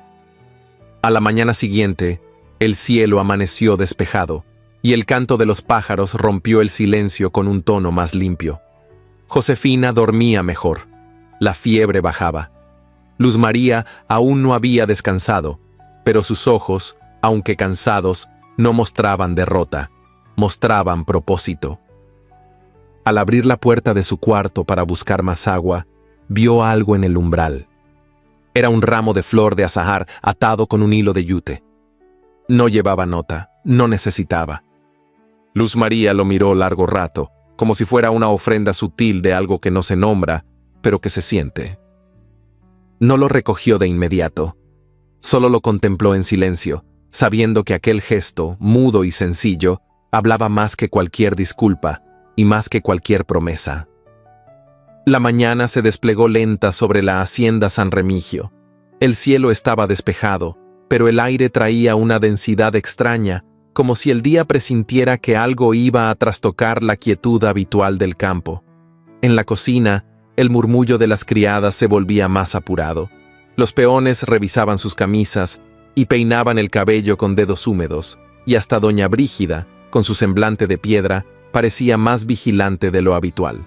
A la mañana siguiente, el cielo amaneció despejado, y el canto de los pájaros rompió el silencio con un tono más limpio. Josefina dormía mejor. La fiebre bajaba. Luz María aún no había descansado, pero sus ojos, aunque cansados, no mostraban derrota, mostraban propósito. Al abrir la puerta de su cuarto para buscar más agua, vio algo en el umbral. Era un ramo de flor de azahar atado con un hilo de yute. No llevaba nota, no necesitaba. Luz María lo miró largo rato, como si fuera una ofrenda sutil de algo que no se nombra, pero que se siente. No lo recogió de inmediato. Solo lo contempló en silencio, sabiendo que aquel gesto, mudo y sencillo, hablaba más que cualquier disculpa y más que cualquier promesa. La mañana se desplegó lenta sobre la hacienda San Remigio. El cielo estaba despejado, pero el aire traía una densidad extraña, como si el día presintiera que algo iba a trastocar la quietud habitual del campo. En la cocina, el murmullo de las criadas se volvía más apurado. Los peones revisaban sus camisas y peinaban el cabello con dedos húmedos, y hasta doña Brígida, con su semblante de piedra, parecía más vigilante de lo habitual.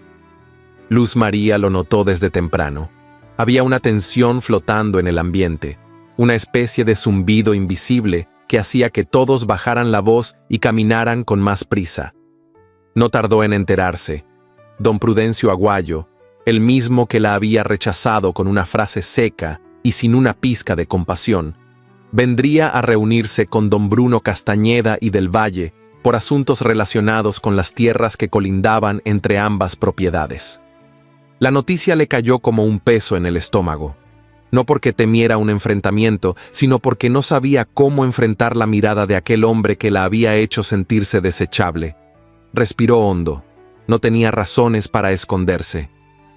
Luz María lo notó desde temprano. Había una tensión flotando en el ambiente, una especie de zumbido invisible que hacía que todos bajaran la voz y caminaran con más prisa. No tardó en enterarse. Don Prudencio Aguayo, el mismo que la había rechazado con una frase seca y sin una pizca de compasión, vendría a reunirse con don Bruno Castañeda y del Valle por asuntos relacionados con las tierras que colindaban entre ambas propiedades. La noticia le cayó como un peso en el estómago, no porque temiera un enfrentamiento, sino porque no sabía cómo enfrentar la mirada de aquel hombre que la había hecho sentirse desechable. Respiró hondo, no tenía razones para esconderse.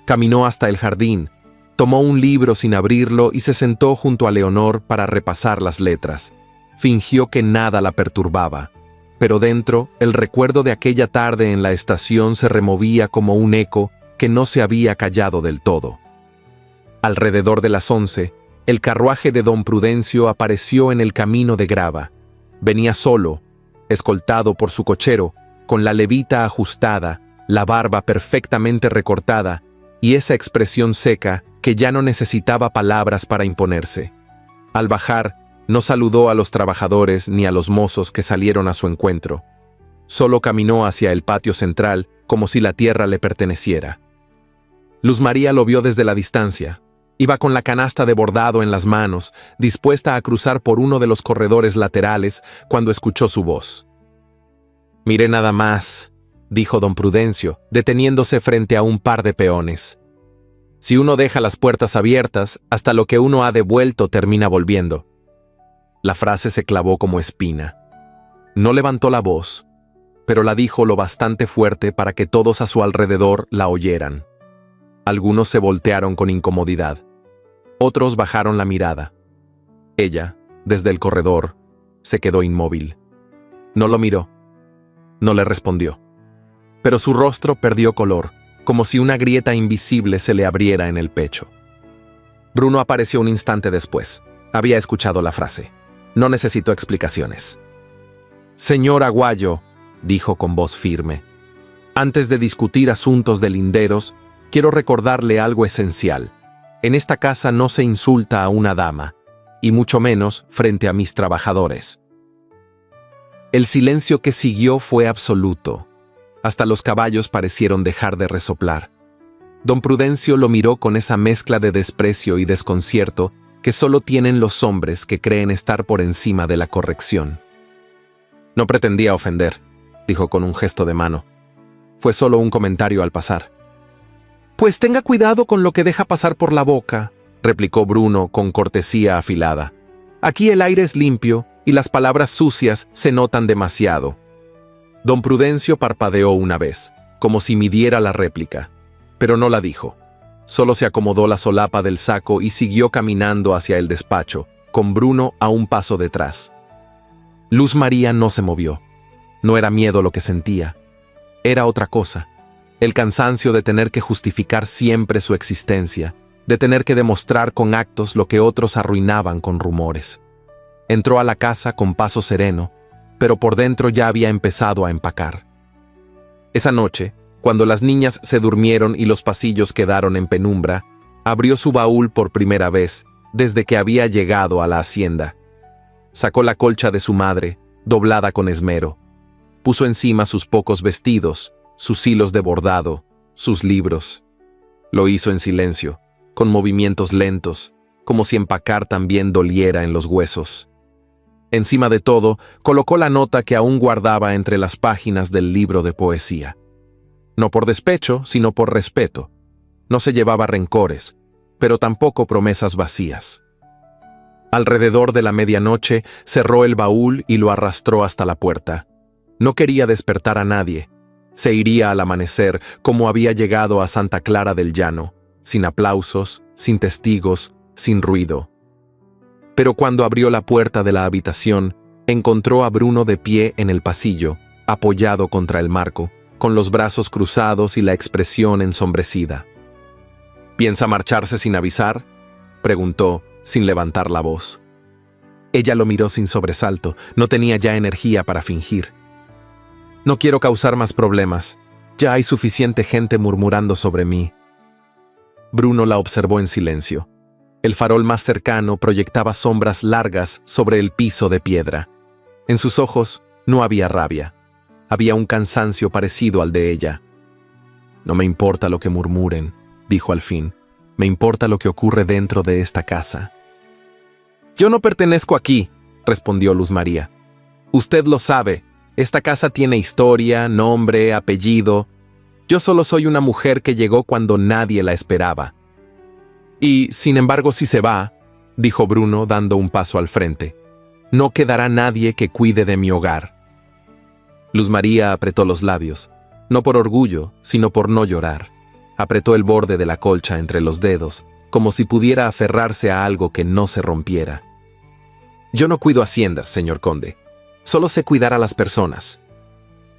Caminó hasta el jardín, tomó un libro sin abrirlo y se sentó junto a Leonor para repasar las letras. Fingió que nada la perturbaba, pero dentro, el recuerdo de aquella tarde en la estación se removía como un eco que no se había callado del todo. Alrededor de las 11, el carruaje de don Prudencio apareció en el camino de grava. Venía solo, escoltado por su cochero, con la levita ajustada, la barba perfectamente recortada y esa expresión seca que ya no necesitaba palabras para imponerse. Al bajar, no saludó a los trabajadores ni a los mozos que salieron a su encuentro. Solo caminó hacia el patio central como si la tierra le perteneciera. Luz María lo vio desde la distancia. Iba con la canasta de bordado en las manos, dispuesta a cruzar por uno de los corredores laterales cuando escuchó su voz. «Mire nada más», dijo don Prudencio, deteniéndose frente a un par de peones. «Si uno deja las puertas abiertas, hasta lo que uno ha devuelto termina volviendo». La frase se clavó como espina. No levantó la voz, pero la dijo lo bastante fuerte para que todos a su alrededor la oyeran. Algunos se voltearon con incomodidad. Otros bajaron la mirada. Ella, desde el corredor, se quedó inmóvil. No lo miró. No le respondió. Pero su rostro perdió color, como si una grieta invisible se le abriera en el pecho. Bruno apareció un instante después. Había escuchado la frase. No necesitó explicaciones. «Señor Aguayo», dijo con voz firme, «antes de discutir asuntos de linderos, quiero recordarle algo esencial. En esta casa no se insulta a una dama, y mucho menos frente a mis trabajadores». El silencio que siguió fue absoluto. Hasta los caballos parecieron dejar de resoplar. Don Prudencio lo miró con esa mezcla de desprecio y desconcierto que solo tienen los hombres que creen estar por encima de la corrección. No pretendía ofender, dijo con un gesto de mano. Fue solo un comentario al pasar. Pues tenga cuidado con lo que deja pasar por la boca, replicó Bruno con cortesía afilada. Aquí el aire es limpio y las palabras sucias se notan demasiado. Don Prudencio parpadeó una vez, como si midiera la réplica, pero no la dijo. Solo se acomodó la solapa del saco y siguió caminando hacia el despacho, con Bruno a un paso detrás. Luz María no se movió. No era miedo lo que sentía. Era otra cosa. El cansancio de tener que justificar siempre su existencia, de tener que demostrar con actos lo que otros arruinaban con rumores. Entró a la casa con paso sereno, pero por dentro ya había empezado a empacar. Esa noche, cuando las niñas se durmieron y los pasillos quedaron en penumbra, abrió su baúl por primera vez desde que había llegado a la hacienda. Sacó la colcha de su madre, doblada con esmero. Puso encima sus pocos vestidos, sus hilos de bordado, sus libros. Lo hizo en silencio, con movimientos lentos, como si empacar también doliera en los huesos. Encima de todo, colocó la nota que aún guardaba entre las páginas del libro de poesía. No por despecho, sino por respeto. No se llevaba rencores, pero tampoco promesas vacías. Alrededor de la medianoche cerró el baúl y lo arrastró hasta la puerta. No quería despertar a nadie. Se iría al amanecer como había llegado a Santa Clara del Llano, sin aplausos, sin testigos, sin ruido. Pero cuando abrió la puerta de la habitación, encontró a Bruno de pie en el pasillo, apoyado contra el marco, con los brazos cruzados y la expresión ensombrecida. ¿Piensa marcharse sin avisar?, preguntó, sin levantar la voz. Ella lo miró sin sobresalto, no tenía ya energía para fingir. No quiero causar más problemas, ya hay suficiente gente murmurando sobre mí. Bruno la observó en silencio. El farol más cercano proyectaba sombras largas sobre el piso de piedra. En sus ojos no había rabia. Había un cansancio parecido al de ella. No me importa lo que murmuren, dijo al fin. Me importa lo que ocurre dentro de esta casa. Yo no pertenezco aquí, respondió Luz María. Usted lo sabe, esta casa tiene historia, nombre, apellido. Yo solo soy una mujer que llegó cuando nadie la esperaba. Y, sin embargo, si se va, dijo Bruno dando un paso al frente, no quedará nadie que cuide de mi hogar. Luz María apretó los labios, no por orgullo, sino por no llorar. Apretó el borde de la colcha entre los dedos, como si pudiera aferrarse a algo que no se rompiera. Yo no cuido haciendas, señor conde. Solo sé cuidar a las personas.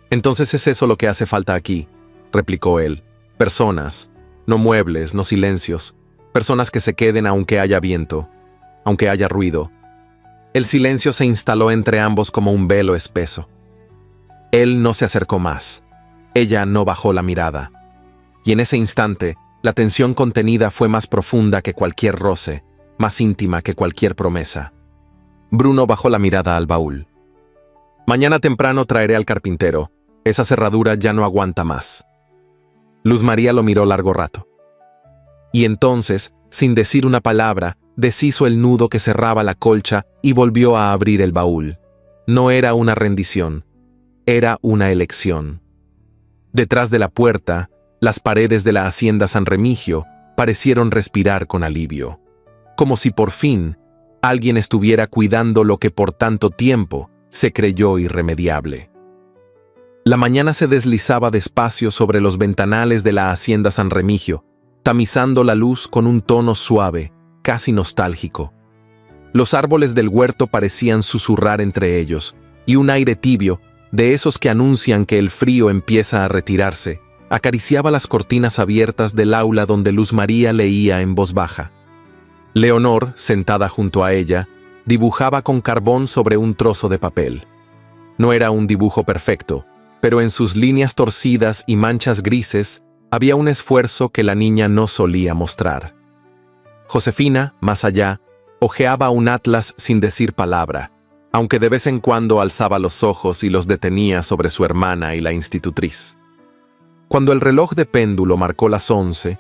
Entonces es eso lo que hace falta aquí, replicó él. Personas, no muebles, no silencios. Personas que se queden aunque haya viento, aunque haya ruido. El silencio se instaló entre ambos como un velo espeso. Él no se acercó más. Ella no bajó la mirada. Y en ese instante, la tensión contenida fue más profunda que cualquier roce, más íntima que cualquier promesa. Bruno bajó la mirada al baúl. Mañana temprano traeré al carpintero. Esa cerradura ya no aguanta más. Luz María lo miró largo rato. Y entonces, sin decir una palabra, deshizo el nudo que cerraba la colcha y volvió a abrir el baúl. No era una rendición, era una elección. Detrás de la puerta, las paredes de la hacienda San Remigio parecieron respirar con alivio, como si por fin alguien estuviera cuidando lo que por tanto tiempo se creyó irremediable. La mañana se deslizaba despacio sobre los ventanales de la hacienda San Remigio, tamizando la luz con un tono suave, casi nostálgico. Los árboles del huerto parecían susurrar entre ellos, y un aire tibio, de esos que anuncian que el frío empieza a retirarse, acariciaba las cortinas abiertas del aula donde Luz María leía en voz baja. Leonor, sentada junto a ella, dibujaba con carbón sobre un trozo de papel. No era un dibujo perfecto, pero en sus líneas torcidas y manchas grises había un esfuerzo que la niña no solía mostrar. Josefina, más allá, hojeaba un atlas sin decir palabra, aunque de vez en cuando alzaba los ojos y los detenía sobre su hermana y la institutriz. Cuando el reloj de péndulo marcó las 11,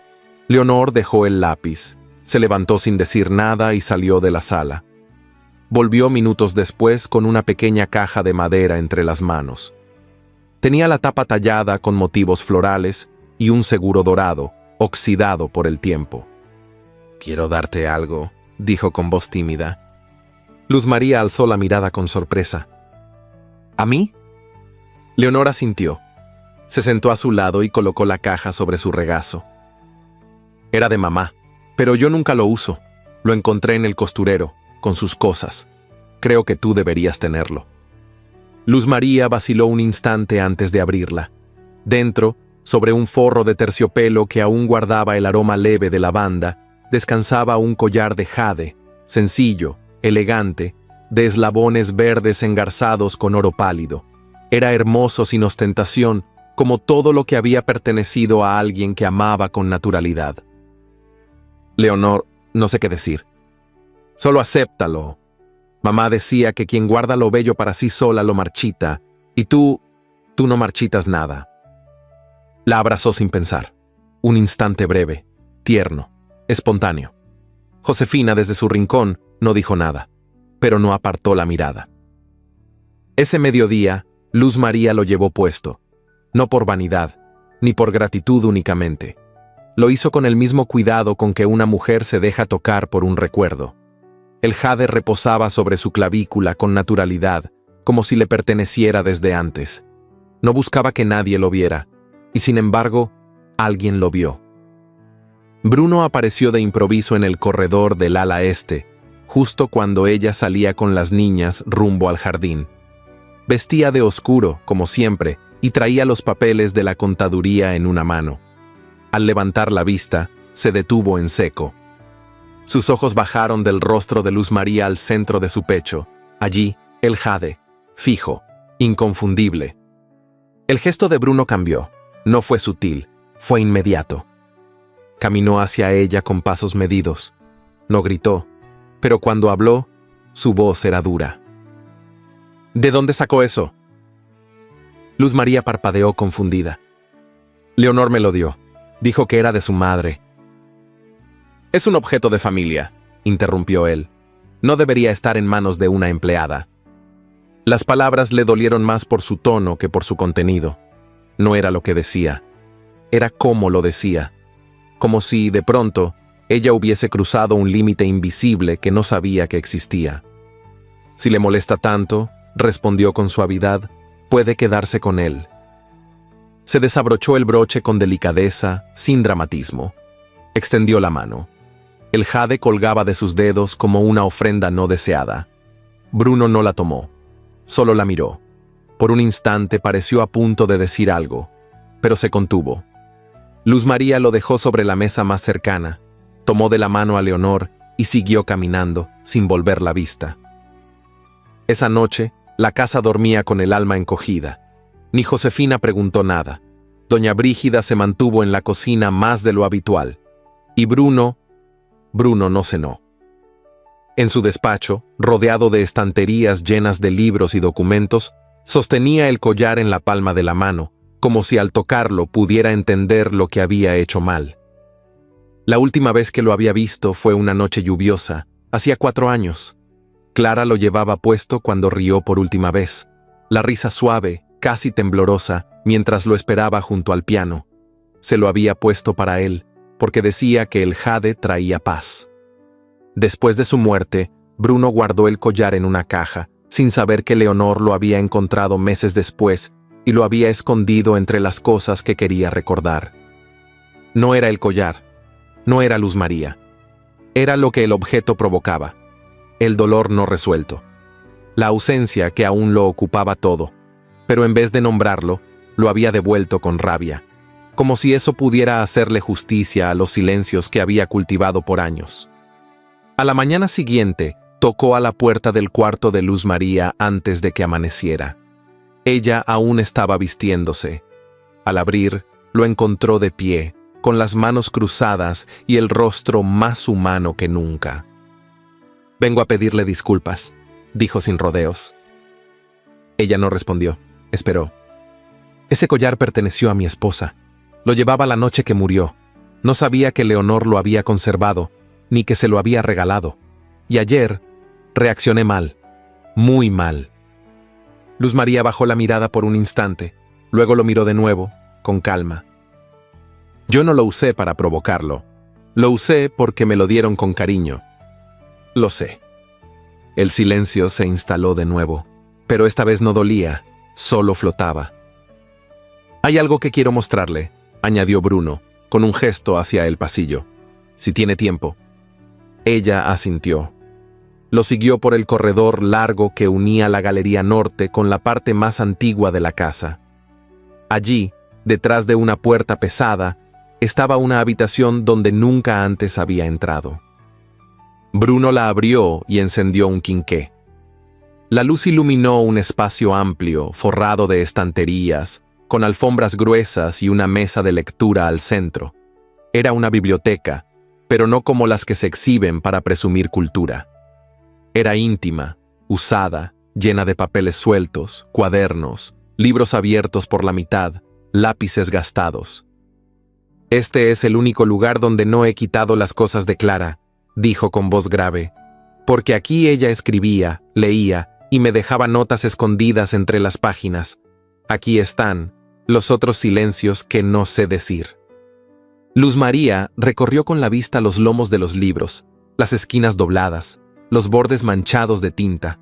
Leonor dejó el lápiz, se levantó sin decir nada y salió de la sala. Volvió minutos después con una pequeña caja de madera entre las manos. Tenía la tapa tallada con motivos florales y un seguro dorado, oxidado por el tiempo. «Quiero darte algo», dijo con voz tímida. Luz María alzó la mirada con sorpresa. «¿A mí?» Leonor asintió. Se sentó a su lado y colocó la caja sobre su regazo. «Era de mamá, pero yo nunca lo uso. Lo encontré en el costurero, con sus cosas. Creo que tú deberías tenerlo». Luz María vaciló un instante antes de abrirla. Dentro, sobre un forro de terciopelo que aún guardaba el aroma leve de lavanda, descansaba un collar de jade, sencillo, elegante, de eslabones verdes engarzados con oro pálido. Era hermoso sin ostentación, como todo lo que había pertenecido a alguien que amaba con naturalidad. «Leonor, no sé qué decir. Solo acéptalo. Mamá decía que quien guarda lo bello para sí sola lo marchita, y tú no marchitas nada». La abrazó sin pensar. Un instante breve, tierno, espontáneo. Josefina, desde su rincón, no dijo nada, pero no apartó la mirada. Ese mediodía, Luz María lo llevó puesto, no por vanidad, ni por gratitud únicamente. Lo hizo con el mismo cuidado con que una mujer se deja tocar por un recuerdo. El jade reposaba sobre su clavícula con naturalidad, como si le perteneciera desde antes. No buscaba que nadie lo viera, y sin embargo, alguien lo vio. Bruno apareció de improviso en el corredor del ala este, justo cuando ella salía con las niñas rumbo al jardín. Vestía de oscuro, como siempre, y traía los papeles de la contaduría en una mano. Al levantar la vista, se detuvo en seco. Sus ojos bajaron del rostro de Luz María al centro de su pecho. Allí, el jade, fijo, inconfundible. El gesto de Bruno cambió. No fue sutil, fue inmediato. Caminó hacia ella con pasos medidos. No gritó, pero cuando habló, su voz era dura. «¿De dónde sacó eso?» Luz María parpadeó confundida. «Leonor me lo dio. Dijo que era de su madre». «Es un objeto de familia», interrumpió él. «No debería estar en manos de una empleada». Las palabras le dolieron más por su tono que por su contenido. No era lo que decía, era cómo lo decía, como si, de pronto, ella hubiese cruzado un límite invisible que no sabía que existía. «Si le molesta tanto», respondió con suavidad, «puede quedarse con él». Se desabrochó el broche con delicadeza, sin dramatismo. Extendió la mano. El jade colgaba de sus dedos como una ofrenda no deseada. Bruno no la tomó, solo la miró. Por un instante pareció a punto de decir algo, pero se contuvo. Luz María lo dejó sobre la mesa más cercana, tomó de la mano a Leonor y siguió caminando, sin volver la vista. Esa noche, la casa dormía con el alma encogida. Ni Josefina preguntó nada. Doña Brígida se mantuvo en la cocina más de lo habitual. Y Bruno no cenó. En su despacho, rodeado de estanterías llenas de libros y documentos, sostenía el collar en la palma de la mano, como si al tocarlo pudiera entender lo que había hecho mal. La última vez que lo había visto fue una noche lluviosa, hacía 4 años. Clara lo llevaba puesto cuando rió por última vez, la risa suave, casi temblorosa, mientras lo esperaba junto al piano. Se lo había puesto para él, porque decía que el jade traía paz. Después de su muerte, Bruno guardó el collar en una caja, sin saber que Leonor lo había encontrado meses después y lo había escondido entre las cosas que quería recordar. No era el collar, no era Luz María. Era lo que el objeto provocaba, el dolor no resuelto, la ausencia que aún lo ocupaba todo, pero en vez de nombrarlo, lo había devuelto con rabia, como si eso pudiera hacerle justicia a los silencios que había cultivado por años. A la mañana siguiente, tocó a la puerta del cuarto de Luz María antes de que amaneciera. Ella aún estaba vistiéndose. Al abrir, lo encontró de pie, con las manos cruzadas y el rostro más humano que nunca. «Vengo a pedirle disculpas», dijo sin rodeos. Ella no respondió, esperó. «Ese collar perteneció a mi esposa. Lo llevaba la noche que murió. No sabía que Leonor lo había conservado, ni que se lo había regalado. Y ayer reaccioné mal, muy mal. Luz María bajó la mirada por un instante, luego lo miró de nuevo, con calma. Yo no lo usé para provocarlo. Lo usé porque me lo dieron con cariño. Lo sé. El silencio se instaló de nuevo, pero esta vez no dolía, solo flotaba. Hay algo que quiero mostrarle, añadió Bruno, con un gesto hacia el pasillo. Si tiene tiempo. Ella asintió. Lo siguió por el corredor largo que unía la galería norte con la parte más antigua de la casa. Allí, detrás de una puerta pesada, estaba una habitación donde nunca antes había entrado. Bruno la abrió y encendió un quinqué. La luz iluminó un espacio amplio, forrado de estanterías, con alfombras gruesas y una mesa de lectura al centro. Era una biblioteca, pero no como las que se exhiben para presumir cultura. Era íntima, usada, llena de papeles sueltos, cuadernos, libros abiertos por la mitad, lápices gastados. Este es el único lugar donde no he quitado las cosas de Clara, dijo con voz grave, porque aquí ella escribía, leía y me dejaba notas escondidas entre las páginas. Aquí están los otros silencios que no sé decir. Luz María recorrió con la vista los lomos de los libros, las esquinas dobladas, los bordes manchados de tinta.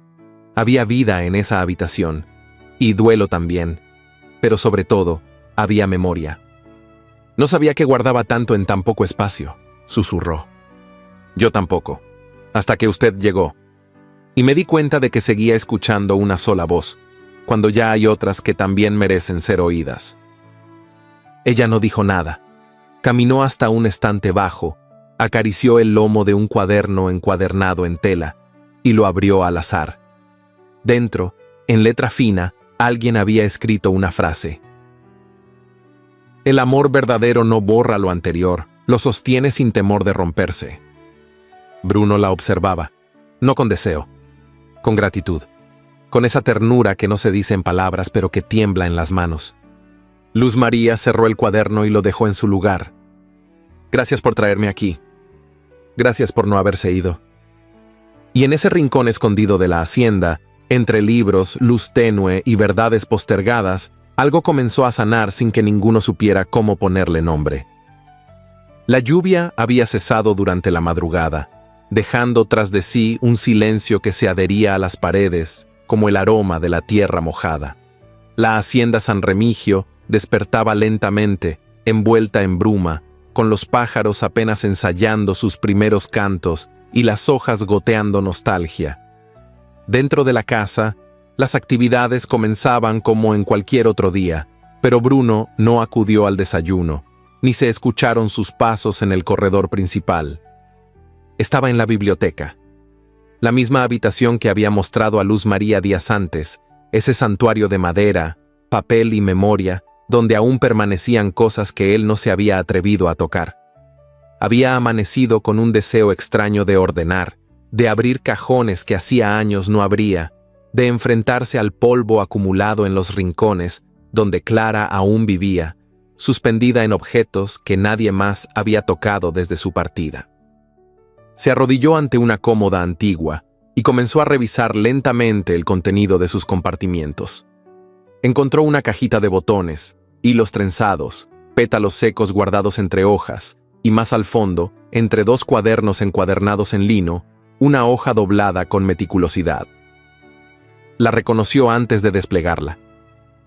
Había vida en esa habitación, y duelo también, pero sobre todo, había memoria. No sabía que guardaba tanto en tan poco espacio, susurró. Yo tampoco, hasta que usted llegó. Y me di cuenta de que seguía escuchando una sola voz, cuando ya hay otras que también merecen ser oídas. Ella no dijo nada. Caminó hasta un estante bajo, acarició el lomo de un cuaderno encuadernado en tela y lo abrió al azar. Dentro, en letra fina, alguien había escrito una frase. El amor verdadero no borra lo anterior, lo sostiene sin temor de romperse. Bruno la observaba, no con deseo, con gratitud, con esa ternura que no se dice en palabras pero que tiembla en las manos. Luz María cerró el cuaderno y lo dejó en su lugar. Gracias por traerme aquí. Gracias por no haberse ido. Y en ese rincón escondido de la hacienda, entre libros, luz tenue y verdades postergadas, algo comenzó a sanar sin que ninguno supiera cómo ponerle nombre. La lluvia había cesado durante la madrugada, dejando tras de sí un silencio que se adhería a las paredes, como el aroma de la tierra mojada. La hacienda San Remigio despertaba lentamente, envuelta en bruma, con los pájaros apenas ensayando sus primeros cantos y las hojas goteando nostalgia. Dentro de la casa, las actividades comenzaban como en cualquier otro día, pero Bruno no acudió al desayuno, ni se escucharon sus pasos en el corredor principal. Estaba en la biblioteca. La misma habitación que había mostrado a Luz María días antes, ese santuario de madera, papel y memoria, donde aún permanecían cosas que él no se había atrevido a tocar. Había amanecido con un deseo extraño de ordenar, de abrir cajones que hacía años no abría, de enfrentarse al polvo acumulado en los rincones, donde Clara aún vivía, suspendida en objetos que nadie más había tocado desde su partida. Se arrodilló ante una cómoda antigua y comenzó a revisar lentamente el contenido de sus compartimientos. Encontró una cajita de botones, hilos trenzados, pétalos secos guardados entre hojas, y más al fondo, entre dos cuadernos encuadernados en lino, una hoja doblada con meticulosidad. La reconoció antes de desplegarla.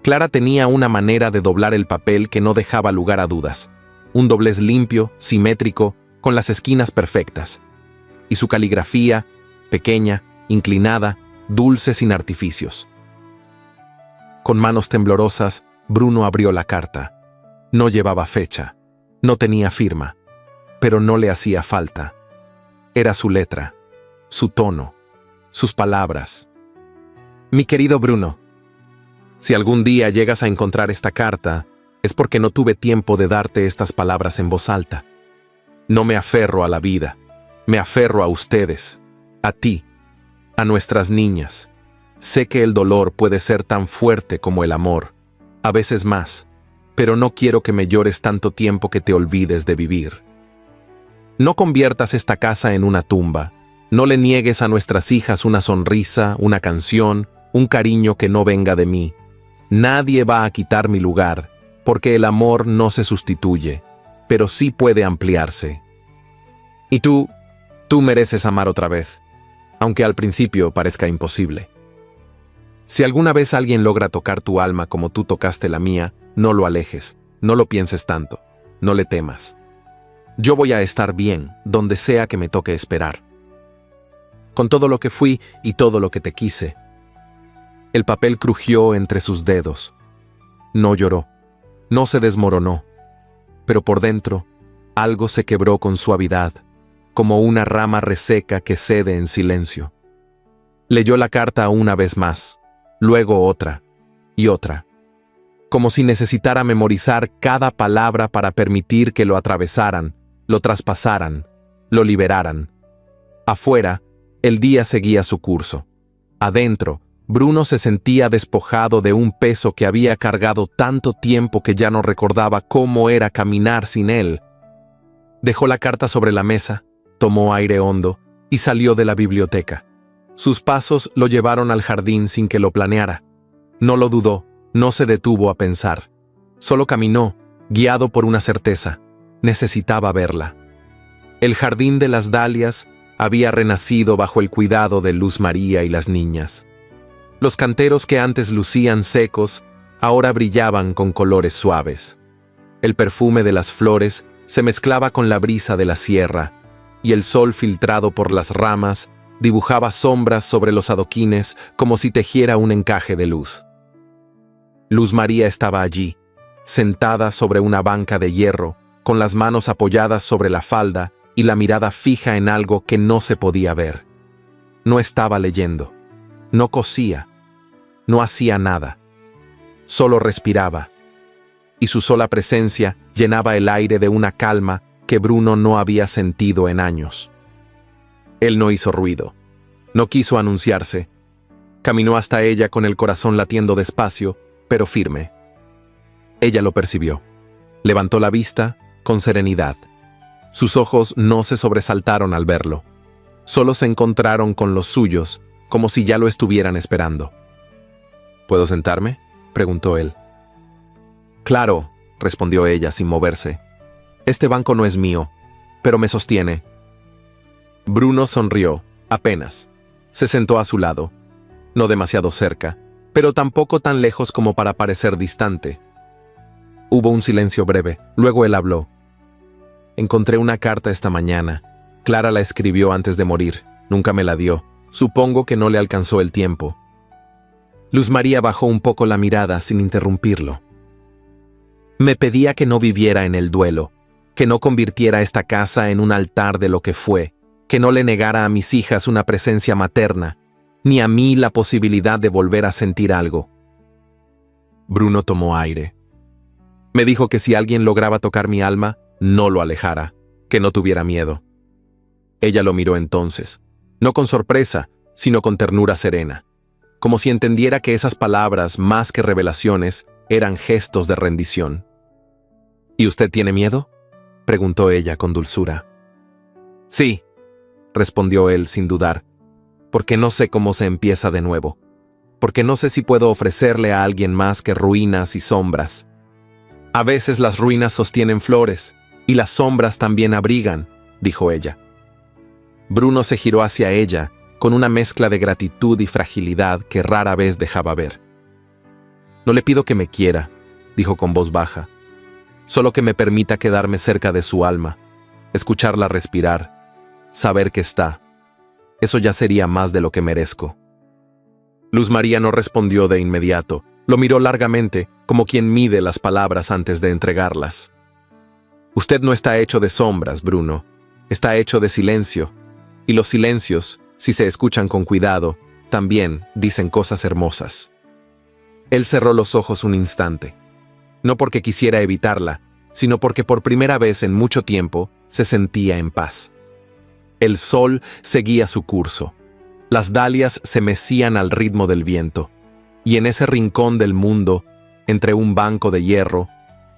Clara tenía una manera de doblar el papel que no dejaba lugar a dudas. Un doblez limpio, simétrico, con las esquinas perfectas. Y su caligrafía, pequeña, inclinada, dulce sin artificios. Con manos temblorosas, Bruno abrió la carta. No llevaba fecha, no tenía firma, pero no le hacía falta. Era su letra, su tono, sus palabras. Mi querido Bruno, si algún día llegas a encontrar esta carta, es porque no tuve tiempo de darte estas palabras en voz alta. No me aferro a la vida, me aferro a ustedes, a ti, a nuestras niñas. Sé que el dolor puede ser tan fuerte como el amor, a veces más, pero no quiero que me llores tanto tiempo que te olvides de vivir. No conviertas esta casa en una tumba. No le niegues a nuestras hijas una sonrisa, una canción, un cariño que no venga de mí. Nadie va a quitar mi lugar, porque el amor no se sustituye, pero sí puede ampliarse. Y tú mereces amar otra vez, aunque al principio parezca imposible. Si alguna vez alguien logra tocar tu alma como tú tocaste la mía, no lo alejes, no lo pienses tanto, no le temas. Yo voy a estar bien, donde sea que me toque esperar. Con todo lo que fui y todo lo que te quise. El papel crujió entre sus dedos. No lloró, no se desmoronó, pero por dentro, algo se quebró con suavidad, como una rama reseca que cede en silencio. Leyó la carta una vez más, luego otra y otra, como si necesitara memorizar cada palabra para permitir que lo atravesaran, lo traspasaran, lo liberaran. Afuera, el día seguía su curso. Adentro, Bruno se sentía despojado de un peso que había cargado tanto tiempo que ya no recordaba cómo era caminar sin él. Dejó la carta sobre la mesa, tomó aire hondo y salió de la biblioteca. Sus pasos lo llevaron al jardín sin que lo planeara. No lo dudó, no se detuvo a pensar. Solo caminó, guiado por una certeza. Necesitaba verla. El jardín de las dalias había renacido bajo el cuidado de Luz María y las niñas. Los canteros que antes lucían secos, ahora brillaban con colores suaves. El perfume de las flores se mezclaba con la brisa de la sierra, y el sol filtrado por las ramas dibujaba sombras sobre los adoquines como si tejiera un encaje de luz. Luz María estaba allí, sentada sobre una banca de hierro, con las manos apoyadas sobre la falda y la mirada fija en algo que no se podía ver. No estaba leyendo, no cosía, no hacía nada, solo respiraba, y su sola presencia llenaba el aire de una calma que Bruno no había sentido en años. Él no hizo ruido, no quiso anunciarse. Caminó hasta ella con el corazón latiendo despacio, pero firme. Ella lo percibió. Levantó la vista con serenidad. Sus ojos no se sobresaltaron al verlo. Solo se encontraron con los suyos, como si ya lo estuvieran esperando. ¿Puedo sentarme?, preguntó él. Claro, respondió ella sin moverse. Este banco no es mío, pero me sostiene. Bruno sonrió, apenas. Se sentó a su lado. No demasiado cerca, pero tampoco tan lejos como para parecer distante. Hubo un silencio breve, luego él habló. Encontré una carta esta mañana. Clara la escribió antes de morir, nunca me la dio. Supongo que no le alcanzó el tiempo. Luz María bajó un poco la mirada sin interrumpirlo. Me pedía que no viviera en el duelo, que no convirtiera esta casa en un altar de lo que fue, que no le negara a mis hijas una presencia materna, ni a mí la posibilidad de volver a sentir algo. Bruno tomó aire. Me dijo que si alguien lograba tocar mi alma, no lo alejara, que no tuviera miedo. Ella lo miró entonces, no con sorpresa, sino con ternura serena, como si entendiera que esas palabras, más que revelaciones, eran gestos de rendición. ¿Y usted tiene miedo?, preguntó ella con dulzura. Sí, respondió él sin dudar, porque no sé cómo se empieza de nuevo, porque no sé si puedo ofrecerle a alguien más que ruinas y sombras. A veces las ruinas sostienen flores, y las sombras también abrigan, dijo ella. Bruno se giró hacia ella, con una mezcla de gratitud y fragilidad que rara vez dejaba ver. No le pido que me quiera, dijo con voz baja, solo que me permita quedarme cerca de su alma, escucharla respirar, saber que está. Eso ya sería más de lo que merezco. Luz María no respondió de inmediato, lo miró largamente, como quien mide las palabras antes de entregarlas. Usted no está hecho de sombras, Bruno, está hecho de silencio, y los silencios, si se escuchan con cuidado, también dicen cosas hermosas. Él cerró los ojos un instante, no porque quisiera evitarla, sino porque por primera vez en mucho tiempo se sentía en paz. El sol seguía su curso, las dalias se mecían al ritmo del viento, y en ese rincón del mundo, entre un banco de hierro,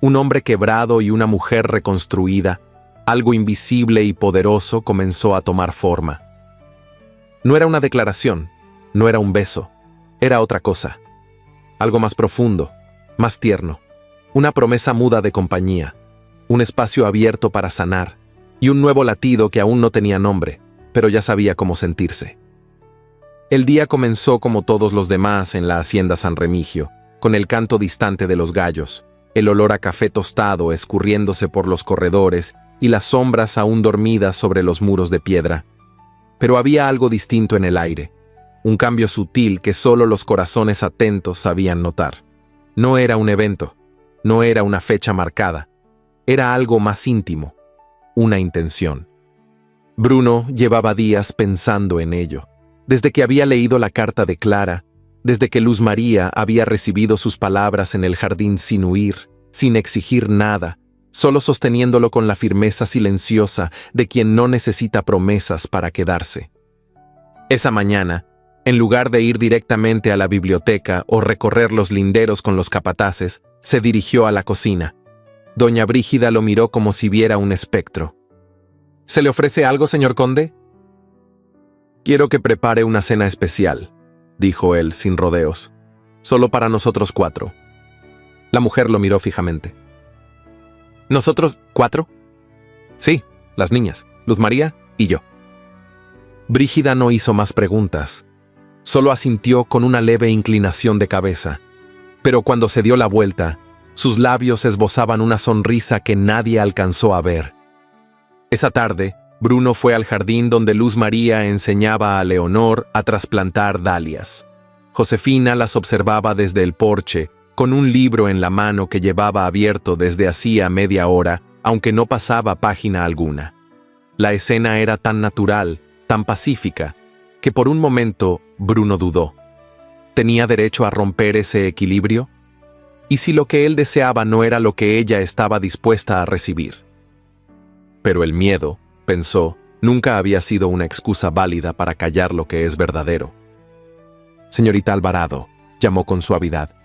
un hombre quebrado y una mujer reconstruida, Algo invisible y poderoso comenzó a tomar forma. No era una declaración, no era un beso, era otra cosa. Algo más profundo, más tierno. Una promesa muda de compañía, un espacio abierto para sanar, y un nuevo latido que aún no tenía nombre, pero ya sabía cómo sentirse. El día comenzó como todos los demás en la hacienda San Remigio, con el canto distante de los gallos, el olor a café tostado escurriéndose por los corredores y las sombras aún dormidas sobre los muros de piedra. Pero había algo distinto en el aire, un cambio sutil que solo los corazones atentos sabían notar. No era un evento, no era una fecha marcada, era algo más íntimo, una intención. Bruno llevaba días pensando en ello, desde que había leído la carta de Clara, desde que Luz María había recibido sus palabras en el jardín sin huir, sin exigir nada, solo sosteniéndolo con la firmeza silenciosa de quien no necesita promesas para quedarse. Esa mañana, en lugar de ir directamente a la biblioteca o recorrer los linderos con los capataces, se dirigió a la cocina. Doña Brígida lo miró como si viera un espectro. ¿Se le ofrece algo, señor conde? Quiero que prepare una cena especial, dijo él sin rodeos, solo para nosotros 4. La mujer lo miró fijamente. ¿Nosotros 4? Sí, las niñas, Luz María y yo. Brígida no hizo más preguntas, solo asintió con una leve inclinación de cabeza, pero cuando se dio la vuelta, sus labios esbozaban una sonrisa que nadie alcanzó a ver. Esa tarde, Bruno fue al jardín donde Luz María enseñaba a Leonor a trasplantar dalias. Josefina las observaba desde el porche, con un libro en la mano que llevaba abierto desde hacía media hora, aunque no pasaba página alguna. La escena era tan natural, tan pacífica, que por un momento Bruno dudó. ¿Tenía derecho a romper ese equilibrio? ¿Y si lo que él deseaba no era lo que ella estaba dispuesta a recibir? Pero el miedo, pensó, nunca había sido una excusa válida para callar lo que es verdadero. Señorita Alvarado, llamó con suavidad.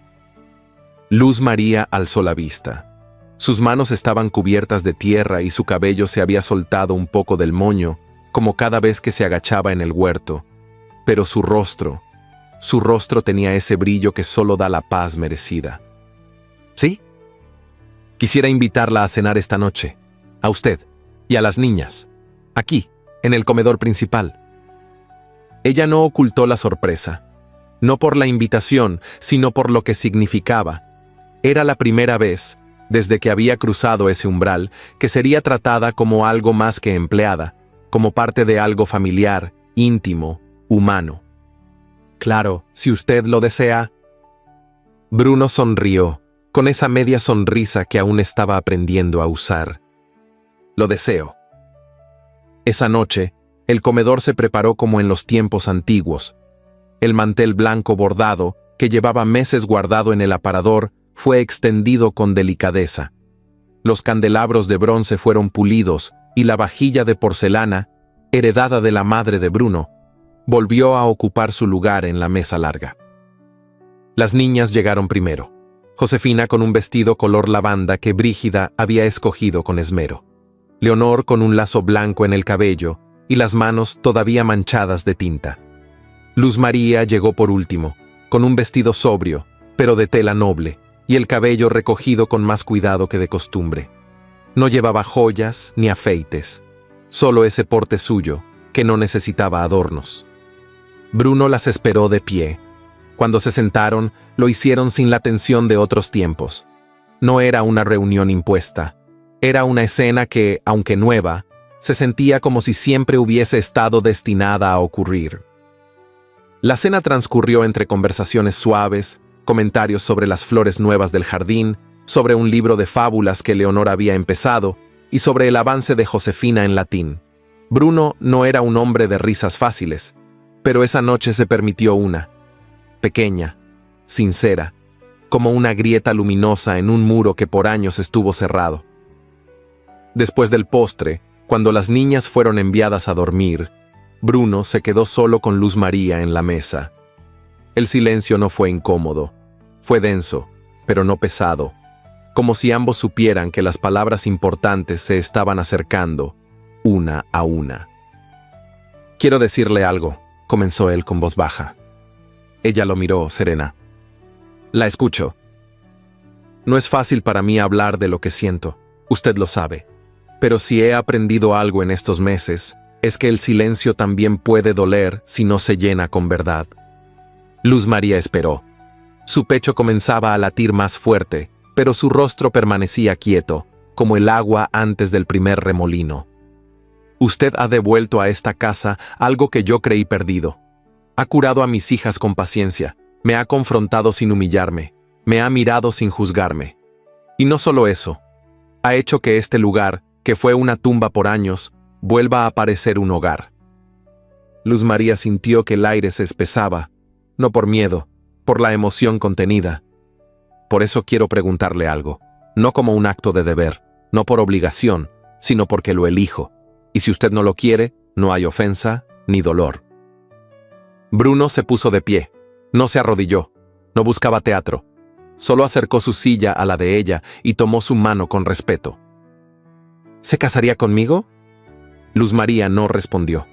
Luz María alzó la vista. Sus manos estaban cubiertas de tierra y su cabello se había soltado un poco del moño, como cada vez que se agachaba en el huerto. Pero su rostro tenía ese brillo que solo da la paz merecida. ¿Sí? Quisiera invitarla a cenar esta noche, a usted y a las niñas, aquí, en el comedor principal. Ella no ocultó la sorpresa, no por la invitación, sino por lo que significaba. Era la primera vez, desde que había cruzado ese umbral, que sería tratada como algo más que empleada, como parte de algo familiar, íntimo, humano. Claro, si usted lo desea. Bruno sonrió, con esa media sonrisa que aún estaba aprendiendo a usar. Lo deseo. Esa noche, el comedor se preparó como en los tiempos antiguos. El mantel blanco bordado, que llevaba meses guardado en el aparador, fue extendido con delicadeza. Los candelabros de bronce fueron pulidos y la vajilla de porcelana, heredada de la madre de Bruno, volvió a ocupar su lugar en la mesa larga. Las niñas llegaron primero. Josefina con un vestido color lavanda que Brígida había escogido con esmero. Leonor con un lazo blanco en el cabello y las manos todavía manchadas de tinta. Luz María llegó por último, con un vestido sobrio, pero de tela noble, y el cabello recogido con más cuidado que de costumbre. No llevaba joyas ni afeites, solo ese porte suyo, que no necesitaba adornos. Bruno las esperó de pie. Cuando se sentaron, lo hicieron sin la tensión de otros tiempos. No era una reunión impuesta. Era una escena que, aunque nueva, se sentía como si siempre hubiese estado destinada a ocurrir. La cena transcurrió entre conversaciones suaves, comentarios sobre las flores nuevas del jardín, sobre un libro de fábulas que Leonor había empezado y sobre el avance de Josefina en latín. Bruno no era un hombre de risas fáciles, pero esa noche se permitió una, pequeña, sincera, como una grieta luminosa en un muro que por años estuvo cerrado. Después del postre, cuando las niñas fueron enviadas a dormir, Bruno se quedó solo con Luz María en la mesa. El silencio no fue incómodo, fue denso, pero no pesado. como si ambos supieran que las palabras importantes se estaban acercando, una a una. «Quiero decirle algo», comenzó él con voz baja. Ella lo miró, serena. «La escucho. No es fácil para mí hablar de lo que siento, usted lo sabe. Pero si he aprendido algo en estos meses, es que el silencio también puede doler si no se llena con verdad». Luz María esperó. Su pecho comenzaba a latir más fuerte, pero su rostro permanecía quieto, como el agua antes del primer remolino. «Usted ha devuelto a esta casa algo que yo creí perdido. Ha curado a mis hijas con paciencia, me ha confrontado sin humillarme, me ha mirado sin juzgarme. Y no solo eso, ha hecho que este lugar, que fue una tumba por años, vuelva a parecer un hogar». Luz María sintió que el aire se espesaba, no por miedo, por la emoción contenida. «Por eso quiero preguntarle algo, no como un acto de deber, no por obligación, sino porque lo elijo. Y si usted no lo quiere, no hay ofensa ni dolor». Bruno se puso de pie, no se arrodilló, no buscaba teatro, solo acercó su silla a la de ella y tomó su mano con respeto. «¿Se casaría conmigo?». Luz María no respondió.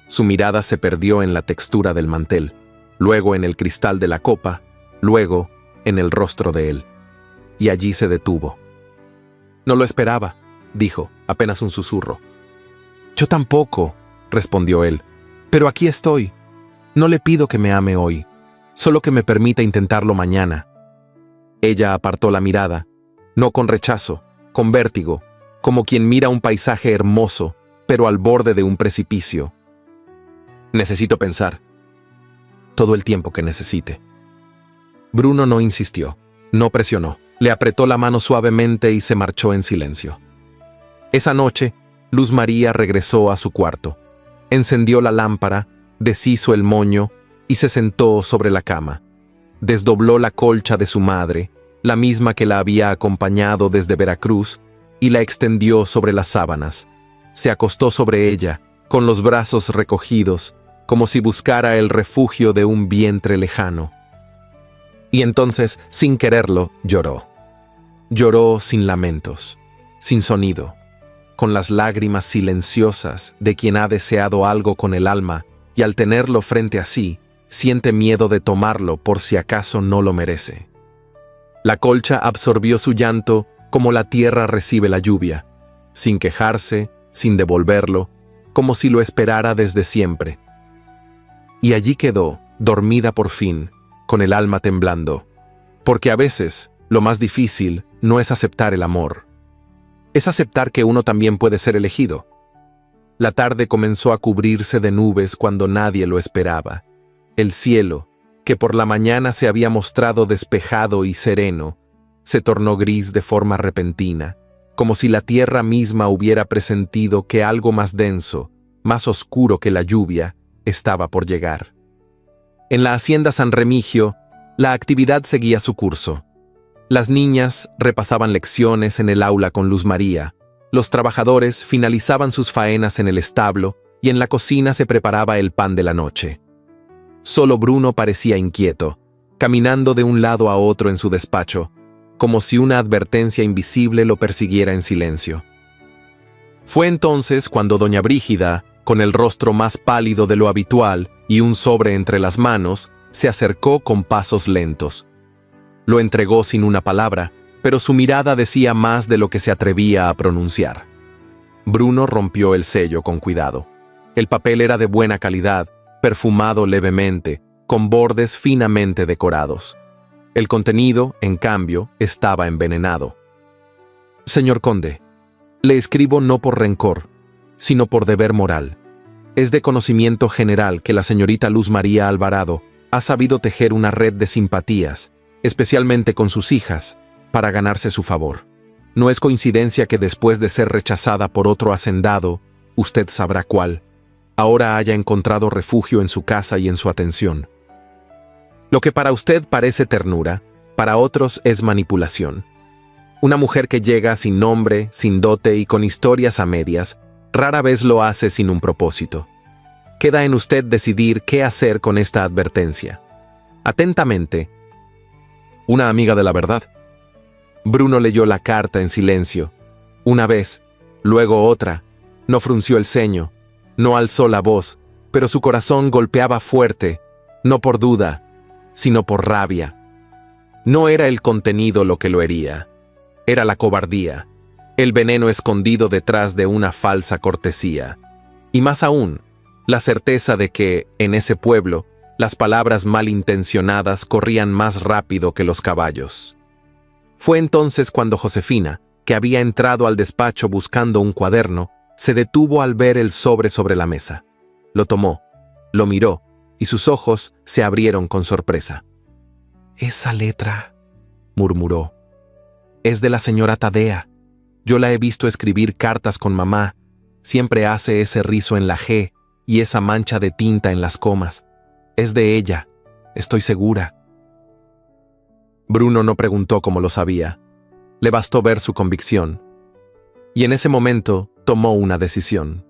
Su mirada se perdió en la textura del mantel, luego en el cristal de la copa, luego en el rostro de él. Y allí se detuvo. «No lo esperaba», dijo, apenas un susurro. «Yo tampoco», respondió él, «pero aquí estoy. No le pido que me ame hoy, solo que me permita intentarlo mañana». Ella apartó la mirada, no con rechazo, con vértigo, como quien mira un paisaje hermoso, pero al borde de un precipicio. «Necesito pensar. Todo el tiempo que necesite». Bruno no insistió, no presionó, le apretó la mano suavemente y se marchó en silencio. Esa noche, Luz María regresó a su cuarto, encendió la lámpara, deshizo el moño y se sentó sobre la cama. Desdobló la colcha de su madre, la misma que la había acompañado desde Veracruz, y la extendió sobre las sábanas. Se acostó sobre ella, con los brazos recogidos, como si buscara el refugio de un vientre lejano. Y entonces, sin quererlo, lloró. Lloró sin lamentos, sin sonido, con las lágrimas silenciosas de quien ha deseado algo con el alma y al tenerlo frente a sí, siente miedo de tomarlo por si acaso no lo merece. La colcha absorbió su llanto como la tierra recibe la lluvia, sin quejarse, sin devolverlo, como si lo esperara desde siempre. Y allí quedó, dormida por fin, con el alma temblando, porque a veces lo más difícil no es aceptar el amor. Es aceptar que uno también puede ser elegido. La tarde comenzó a cubrirse de nubes cuando nadie lo esperaba. El cielo, que por la mañana se había mostrado despejado y sereno, se tornó gris de forma repentina, como si la tierra misma hubiera presentido que algo más denso, más oscuro que la lluvia, estaba por llegar. En la hacienda San Remigio, la actividad seguía su curso. Las niñas repasaban lecciones en el aula con Luz María, los trabajadores finalizaban sus faenas en el establo y en la cocina se preparaba el pan de la noche. Solo Bruno parecía inquieto, caminando de un lado a otro en su despacho, como si una advertencia invisible lo persiguiera en silencio. Fue entonces cuando doña Brígida, con el rostro más pálido de lo habitual y un sobre entre las manos, se acercó con pasos lentos. Lo entregó sin una palabra, pero su mirada decía más de lo que se atrevía a pronunciar. Bruno rompió el sello con cuidado. El papel era de buena calidad, perfumado levemente, con bordes finamente decorados. El contenido, en cambio, estaba envenenado. «Señor conde, le escribo no por rencor, sino por deber moral. Es de conocimiento general que la señorita Luz María Alvarado ha sabido tejer una red de simpatías, especialmente con sus hijas, para ganarse su favor. No es coincidencia que después de ser rechazada por otro hacendado, usted sabrá cuál, ahora haya encontrado refugio en su casa y en su atención. Lo que para usted parece ternura, para otros es manipulación. Una mujer que llega sin nombre, sin dote y con historias a medias, rara vez lo hace sin un propósito. Queda en usted decidir qué hacer con esta advertencia. Atentamente, una amiga de la verdad». Bruno leyó la carta en silencio. Una vez, luego otra. No frunció el ceño, no alzó la voz, pero su corazón golpeaba fuerte, no por duda, sino por rabia. No era el contenido lo que lo hería, era la cobardía, el veneno escondido detrás de una falsa cortesía. Y más aún, la certeza de que, en ese pueblo, las palabras malintencionadas corrían más rápido que los caballos. Fue entonces cuando Josefina, que había entrado al despacho buscando un cuaderno, se detuvo al ver el sobre la mesa. Lo tomó, lo miró, y sus ojos se abrieron con sorpresa. «Esa letra», murmuró, «es de la señora Tadea. Yo la he visto escribir cartas con mamá. Siempre hace ese rizo en la G y esa mancha de tinta en las comas. Es de ella, estoy segura». Bruno no preguntó cómo lo sabía. Le bastó ver su convicción. Y en ese momento tomó una decisión.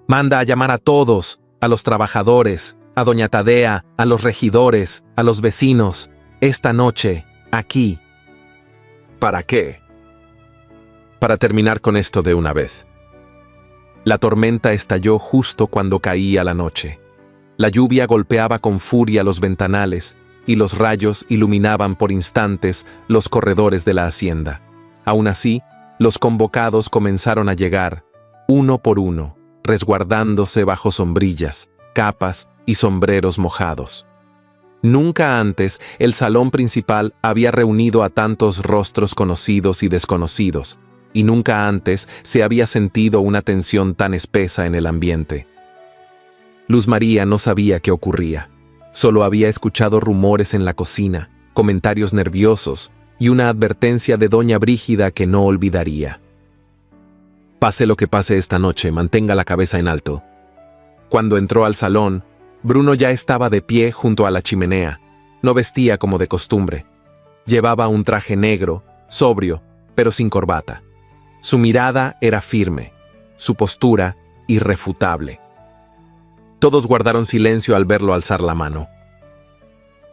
«Manda a llamar a todos, a los trabajadores, a doña Tadea, a los regidores, a los vecinos, esta noche, aquí». ¿Para qué? Para terminar con esto de una vez. La tormenta estalló justo cuando caía la noche. La lluvia golpeaba con furia los ventanales y los rayos iluminaban por instantes los corredores de la hacienda. Aún así, los convocados comenzaron a llegar, uno por uno, resguardándose bajo sombrillas, capas y sombreros mojados. Nunca antes el salón principal había reunido a tantos rostros conocidos y desconocidos, y nunca antes se había sentido una tensión tan espesa en el ambiente. Luz María no sabía qué ocurría. Solo había escuchado rumores en la cocina, comentarios nerviosos y una advertencia de doña Brígida que no olvidaría. «Pase lo que pase esta noche, mantenga la cabeza en alto». Cuando entró al salón, Bruno ya estaba de pie junto a la chimenea. No vestía como de costumbre. Llevaba un traje negro, sobrio, pero sin corbata. Su mirada era firme, su postura irrefutable. Todos guardaron silencio al verlo alzar la mano.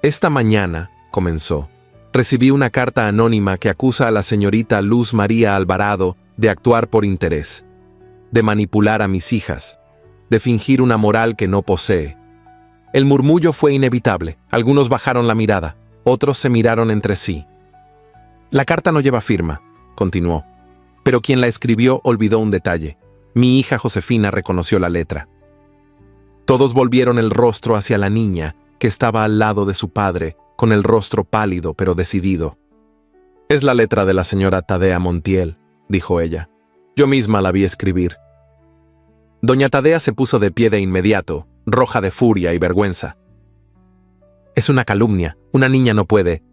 «Esta mañana», comenzó, «recibí una carta anónima que acusa a la señorita Luz María Alvarado de actuar por interés, de manipular a mis hijas, de fingir una moral que no posee». El murmullo fue inevitable. Algunos bajaron la mirada, otros se miraron entre sí. «La carta no lleva firma», continuó, «pero quien la escribió olvidó un detalle. Mi hija Josefina reconoció la letra». Todos volvieron el rostro hacia la niña, que estaba al lado de su padre, con el rostro pálido pero decidido. «Es la letra de la señora Tadea Montiel», dijo ella. «Yo misma la vi escribir». Doña Tadea se puso de pie de inmediato, roja de furia y vergüenza. «Es una calumnia, una niña no puede».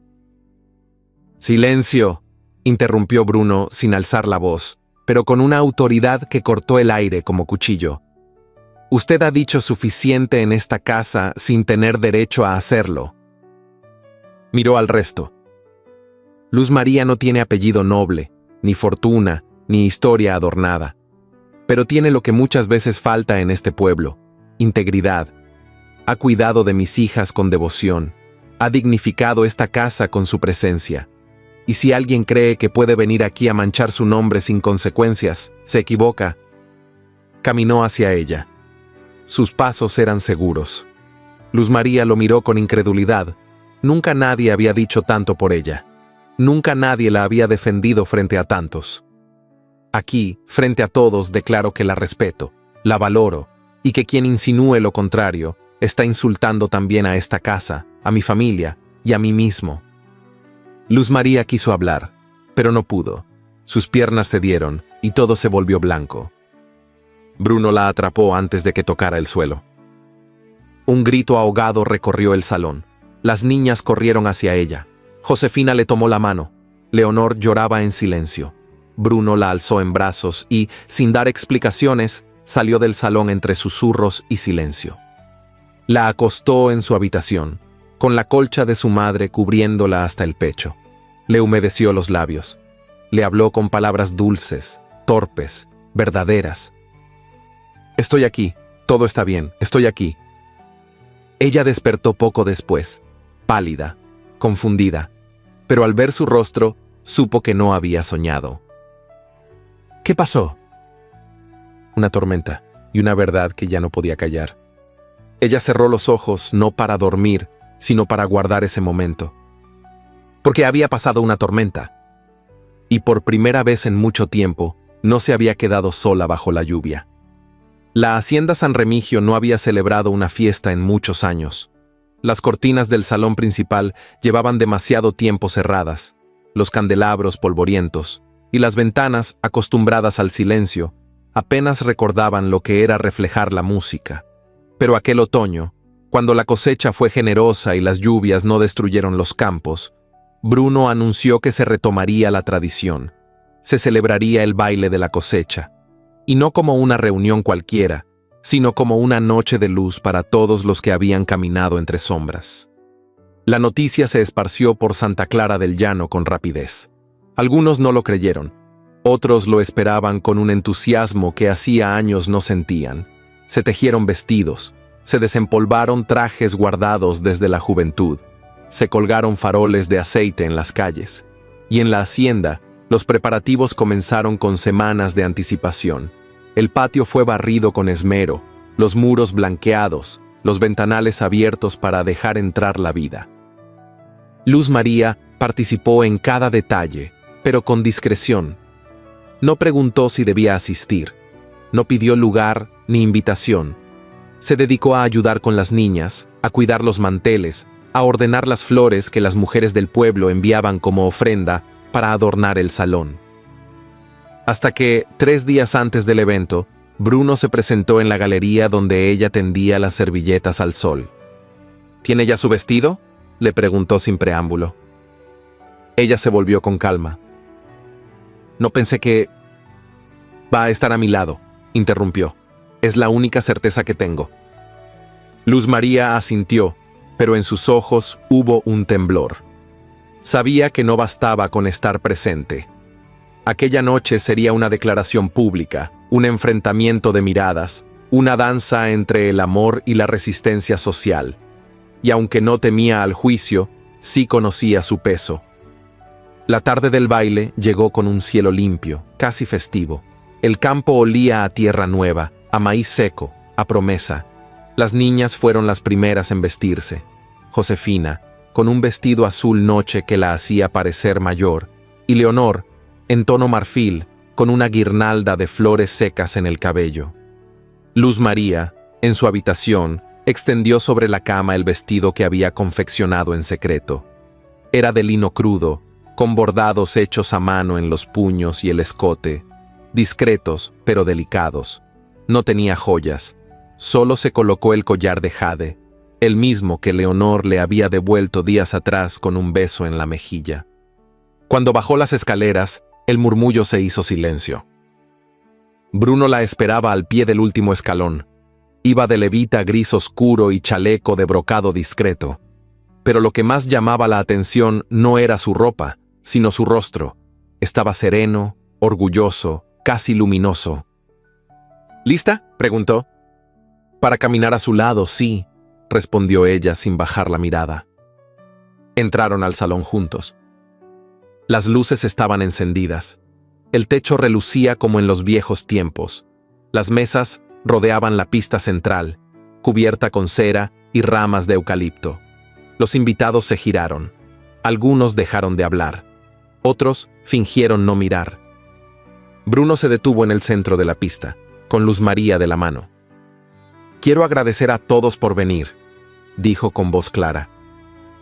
«Silencio», interrumpió Bruno sin alzar la voz, pero con una autoridad que cortó el aire como cuchillo. «Usted ha dicho suficiente en esta casa sin tener derecho a hacerlo». Miró al resto. Luz María no tiene apellido noble, ni fortuna, ni historia adornada, pero tiene lo que muchas veces falta en este pueblo: integridad. Ha cuidado de mis hijas con devoción, ha dignificado esta casa con su presencia. Y si alguien cree que puede venir aquí a manchar su nombre sin consecuencias, se equivoca. Caminó hacia ella. Sus pasos eran seguros. Luz María lo miró con incredulidad. Nunca nadie había dicho tanto por ella. Nunca nadie la había defendido frente a tantos. Aquí, frente a todos, declaro que la respeto, la valoro, y que quien insinúe lo contrario está insultando también a esta casa, a mi familia y a mí mismo. Luz María quiso hablar, pero no pudo. Sus piernas cedieron y todo se volvió blanco. Bruno la atrapó antes de que tocara el suelo. Un grito ahogado recorrió el salón. Las niñas corrieron hacia ella. Josefina le tomó la mano. Leonor lloraba en silencio. Bruno la alzó en brazos y, sin dar explicaciones, salió del salón entre susurros y silencio. La acostó en su habitación, con la colcha de su madre cubriéndola hasta el pecho. Le humedeció los labios. Le habló con palabras dulces, torpes, verdaderas. «Estoy aquí, todo está bien, estoy aquí». Ella despertó poco después, pálida, confundida, pero al ver su rostro, supo que no había soñado. ¿Qué pasó? Una tormenta y una verdad que ya no podía callar. Ella cerró los ojos no para dormir, sino para guardar ese momento. Porque había pasado una tormenta. Y por primera vez en mucho tiempo, no se había quedado sola bajo la lluvia. La hacienda San Remigio no había celebrado una fiesta en muchos años. Las cortinas del salón principal llevaban demasiado tiempo cerradas, los candelabros polvorientos, y las ventanas, acostumbradas al silencio, apenas recordaban lo que era reflejar la música. Pero aquel otoño, cuando la cosecha fue generosa y las lluvias no destruyeron los campos, Bruno anunció que se retomaría la tradición. Se celebraría el baile de la cosecha, y no como una reunión cualquiera, sino como una noche de luz para todos los que habían caminado entre sombras. La noticia se esparció por Santa Clara del Llano con rapidez. Algunos no lo creyeron, otros lo esperaban con un entusiasmo que hacía años no sentían. Se tejieron vestidos, se desempolvaron trajes guardados desde la juventud, se colgaron faroles de aceite en las calles, y en la hacienda, los preparativos comenzaron con semanas de anticipación. El patio fue barrido con esmero, los muros blanqueados, los ventanales abiertos para dejar entrar la vida. Luz María participó en cada detalle, pero con discreción. No preguntó si debía asistir, no pidió lugar ni invitación. Se dedicó a ayudar con las niñas, a cuidar los manteles, a ordenar las flores que las mujeres del pueblo enviaban como ofrenda para adornar el salón. Hasta que, 3 días antes del evento, Bruno se presentó en la galería donde ella tendía las servilletas al sol. ¿Tiene ya su vestido?, le preguntó sin preámbulo. Ella se volvió con calma. No pensé que... Va a estar a mi lado, interrumpió. Es la única certeza que tengo. Luz María asintió, pero en sus ojos hubo un temblor. Sabía que no bastaba con estar presente. Aquella noche sería una declaración pública, un enfrentamiento de miradas, una danza entre el amor y la resistencia social. Y aunque no temía al juicio, sí conocía su peso. La tarde del baile llegó con un cielo limpio, casi festivo. El campo olía a tierra nueva, a maíz seco, a promesa. Las niñas fueron las primeras en vestirse. Josefina, con un vestido azul noche que la hacía parecer mayor, y Leonor, en tono marfil, con una guirnalda de flores secas en el cabello. Luz María, en su habitación, extendió sobre la cama el vestido que había confeccionado en secreto. Era de lino crudo, con bordados hechos a mano en los puños y el escote, discretos pero delicados. No tenía joyas, solo se colocó el collar de jade, el mismo que Leonor le había devuelto días atrás con un beso en la mejilla. Cuando bajó las escaleras, el murmullo se hizo silencio. Bruno la esperaba al pie del último escalón. Iba de levita gris oscuro y chaleco de brocado discreto. Pero lo que más llamaba la atención no era su ropa, sino su rostro. Estaba sereno, orgulloso, casi luminoso. ¿Lista?, preguntó. Para caminar a su lado, sí, respondió ella sin bajar la mirada. Entraron al salón juntos. Las luces estaban encendidas. El techo relucía como en los viejos tiempos. Las mesas rodeaban la pista central, cubierta con cera y ramas de eucalipto. Los invitados se giraron. Algunos dejaron de hablar. Otros fingieron no mirar. Bruno se detuvo en el centro de la pista, con Luz María de la mano. Quiero agradecer a todos por venir, dijo con voz clara.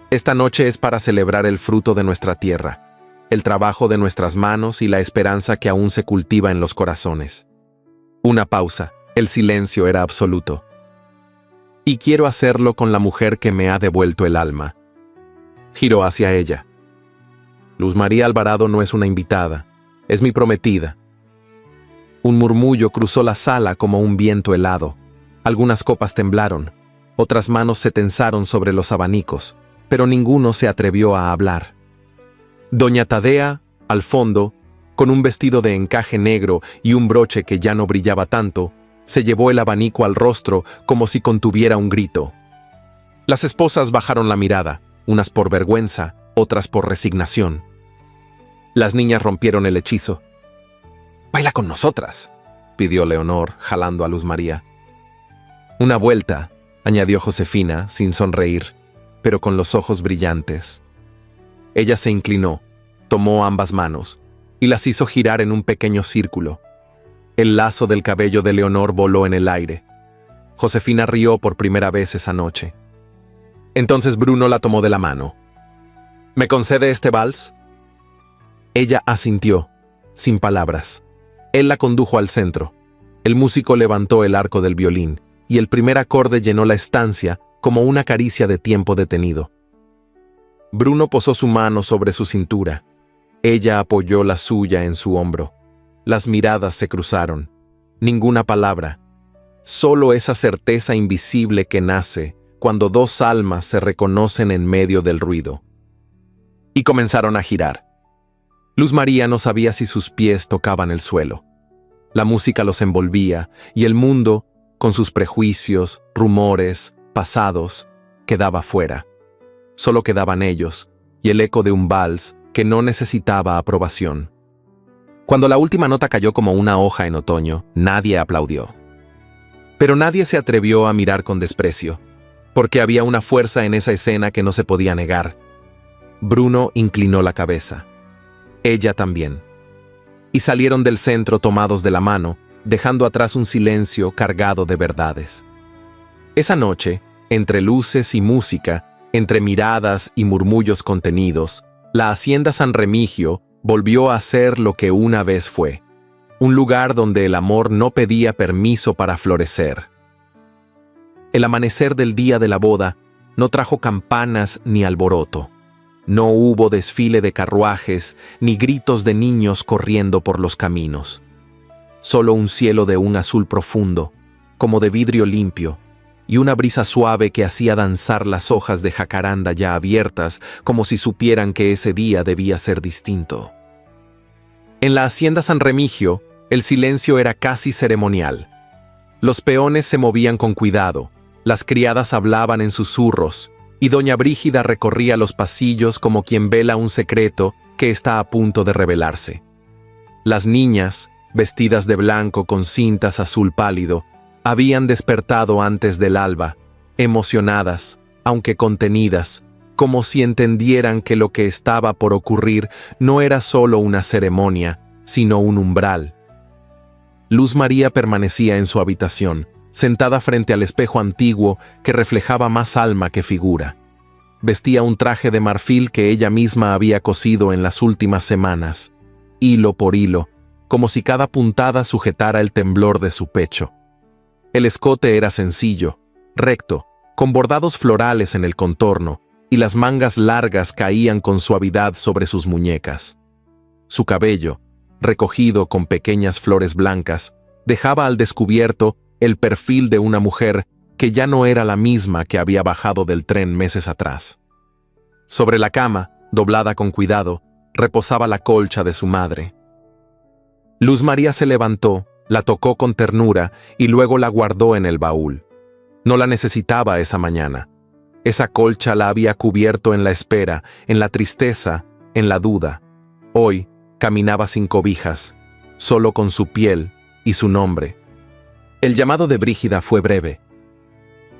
Esta noche es para celebrar el fruto de nuestra tierra, el trabajo de nuestras manos y la esperanza que aún se cultiva en los corazones. Una pausa. El silencio era absoluto. Y quiero hacerlo con la mujer que me ha devuelto el alma. Giró hacia ella. Luz María Alvarado no es una invitada, es mi prometida. Un murmullo cruzó la sala como un viento helado. Algunas copas temblaron, otras manos se tensaron sobre los abanicos, pero ninguno se atrevió a hablar. Doña Tadea, al fondo, con un vestido de encaje negro y un broche que ya no brillaba tanto, se llevó el abanico al rostro como si contuviera un grito. Las esposas bajaron la mirada, unas por vergüenza, otras por resignación. Las niñas rompieron el hechizo. «Baila con nosotras», pidió Leonor, jalando a Luz María. «Una vuelta», añadió Josefina, sin sonreír, pero con los ojos brillantes. Ella se inclinó, tomó ambas manos y las hizo girar en un pequeño círculo. El lazo del cabello de Leonor voló en el aire. Josefina rió por primera vez esa noche. Entonces Bruno la tomó de la mano. «¿Me concede este vals?». Ella asintió, sin palabras. Él la condujo al centro. El músico levantó el arco del violín, y el primer acorde llenó la estancia como una caricia de tiempo detenido. Bruno posó su mano sobre su cintura. Ella apoyó la suya en su hombro. Las miradas se cruzaron. Ninguna palabra. Solo esa certeza invisible que nace cuando dos almas se reconocen en medio del ruido. Y comenzaron a girar. Luz María no sabía si sus pies tocaban el suelo. La música los envolvía y el mundo, con sus prejuicios, rumores, pasados, quedaba fuera. Solo quedaban ellos y el eco de un vals que no necesitaba aprobación. Cuando la última nota cayó como una hoja en otoño, nadie aplaudió. Pero nadie se atrevió a mirar con desprecio, porque había una fuerza en esa escena que no se podía negar. Bruno inclinó la cabeza. Ella también. Y salieron del centro tomados de la mano, dejando atrás un silencio cargado de verdades. Esa noche, entre luces y música, entre miradas y murmullos contenidos, la Hacienda San Remigio volvió a ser lo que una vez fue, un lugar donde el amor no pedía permiso para florecer. El amanecer del día de la boda no trajo campanas ni alboroto. No hubo desfile de carruajes ni gritos de niños corriendo por los caminos. Solo un cielo de un azul profundo, como de vidrio limpio, y una brisa suave que hacía danzar las hojas de jacaranda ya abiertas, como si supieran que ese día debía ser distinto. En la Hacienda San Remigio, el silencio era casi ceremonial. Los peones se movían con cuidado, las criadas hablaban en susurros, y doña Brígida recorría los pasillos como quien vela un secreto que está a punto de revelarse. Las niñas, vestidas de blanco con cintas azul pálido, habían despertado antes del alba, emocionadas, aunque contenidas, como si entendieran que lo que estaba por ocurrir no era solo una ceremonia, sino un umbral. Luz María permanecía en su habitación, sentada frente al espejo antiguo que reflejaba más alma que figura. Vestía un traje de marfil que ella misma había cosido en las últimas semanas, hilo por hilo, como si cada puntada sujetara el temblor de su pecho. El escote era sencillo, recto, con bordados florales en el contorno, y las mangas largas caían con suavidad sobre sus muñecas. Su cabello, recogido con pequeñas flores blancas, dejaba al descubierto el perfil de una mujer que ya no era la misma que había bajado del tren meses atrás. Sobre la cama, doblada con cuidado, reposaba la colcha de su madre. Luz María se levantó, la tocó con ternura y luego la guardó en el baúl. No la necesitaba esa mañana. Esa colcha la había cubierto en la espera, en la tristeza, en la duda. Hoy caminaba sin cobijas, solo con su piel y su nombre. El llamado de Brígida fue breve.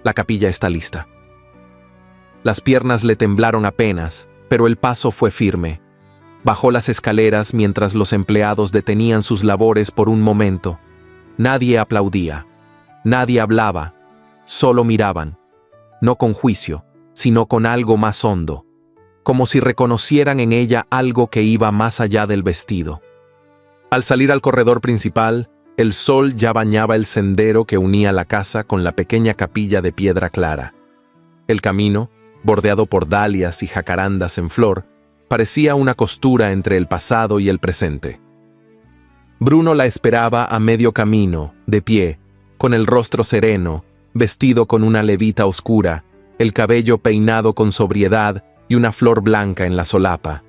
La capilla está lista. Las piernas le temblaron apenas, pero el paso fue firme. Bajó las escaleras mientras los empleados detenían sus labores por un momento. Nadie aplaudía, nadie hablaba, solo miraban, no con juicio, sino con algo más hondo, como si reconocieran en ella algo que iba más allá del vestido. Al salir al corredor principal, el sol ya bañaba el sendero que unía la casa con la pequeña capilla de piedra clara. El camino, bordeado por dalias y jacarandas en flor, parecía una costura entre el pasado y el presente. Bruno la esperaba a medio camino, de pie, con el rostro sereno, vestido con una levita oscura, el cabello peinado con sobriedad y una flor blanca en la solapa.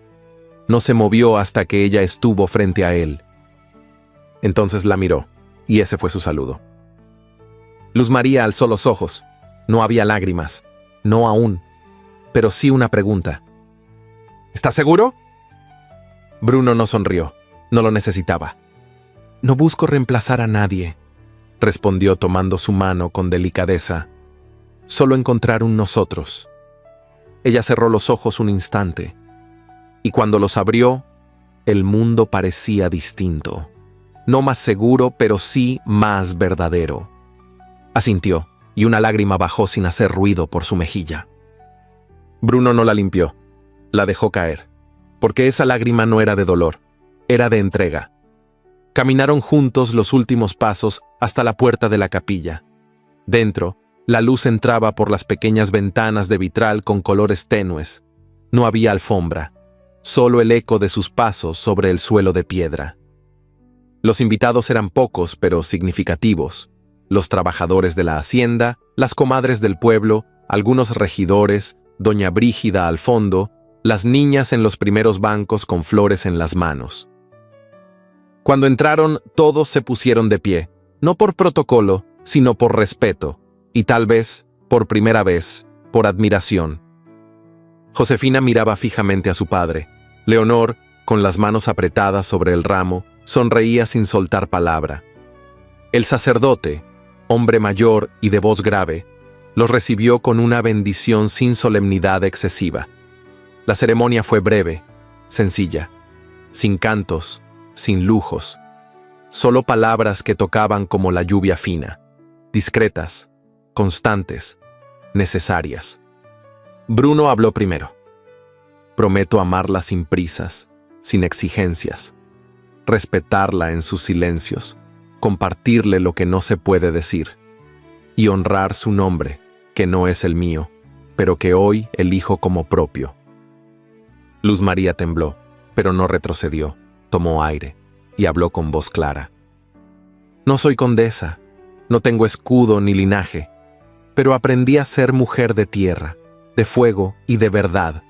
No se movió hasta que ella estuvo frente a él. Entonces la miró, y ese fue su saludo. Luz María alzó los ojos. No había lágrimas, no aún, pero sí una pregunta. ¿Estás seguro? Bruno no sonrió. No lo necesitaba. «No busco reemplazar a nadie», respondió tomando su mano con delicadeza. «Solo encontrar un nosotros». Ella cerró los ojos un instante, y cuando los abrió, el mundo parecía distinto. No más seguro, pero sí más verdadero. Asintió, y una lágrima bajó sin hacer ruido por su mejilla. Bruno no la limpió, la dejó caer, porque esa lágrima no era de dolor, era de entrega. Caminaron juntos los últimos pasos hasta la puerta de la capilla. Dentro, la luz entraba por las pequeñas ventanas de vitral con colores tenues. No había alfombra, solo el eco de sus pasos sobre el suelo de piedra. Los invitados eran pocos, pero significativos. Los trabajadores de la hacienda, las comadres del pueblo, algunos regidores, doña Brígida al fondo, las niñas en los primeros bancos con flores en las manos. Cuando entraron, todos se pusieron de pie, no por protocolo, sino por respeto, y tal vez, por primera vez, por admiración. Josefina miraba fijamente a su padre. Leonor, con las manos apretadas sobre el ramo, sonreía sin soltar palabra. El sacerdote, hombre mayor y de voz grave, los recibió con una bendición sin solemnidad excesiva. La ceremonia fue breve, sencilla, sin cantos, sin lujos, solo palabras que tocaban como la lluvia fina, discretas, constantes, necesarias. Bruno habló primero. «Prometo amarla sin prisas, sin exigencias, respetarla en sus silencios, compartirle lo que no se puede decir, y honrar su nombre, que no es el mío, pero que hoy elijo como propio». Luz María tembló, pero no retrocedió, tomó aire y habló con voz clara. «No soy condesa, no tengo escudo ni linaje, pero aprendí a ser mujer de tierra, de fuego y de verdad.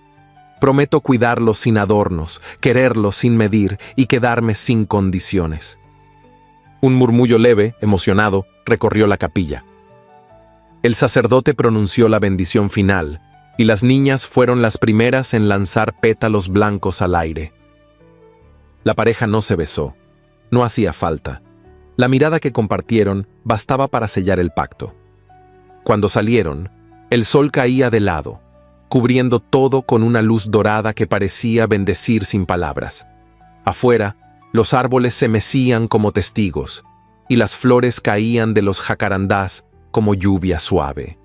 Prometo cuidarlos sin adornos, quererlos sin medir y quedarme sin condiciones». Un murmullo leve, emocionado, recorrió la capilla. El sacerdote pronunció la bendición final, y las niñas fueron las primeras en lanzar pétalos blancos al aire. La pareja no se besó. No hacía falta. La mirada que compartieron bastaba para sellar el pacto. Cuando salieron, el sol caía de lado, cubriendo todo con una luz dorada que parecía bendecir sin palabras. Afuera, los árboles se mecían como testigos, y las flores caían de los jacarandás como lluvia suave.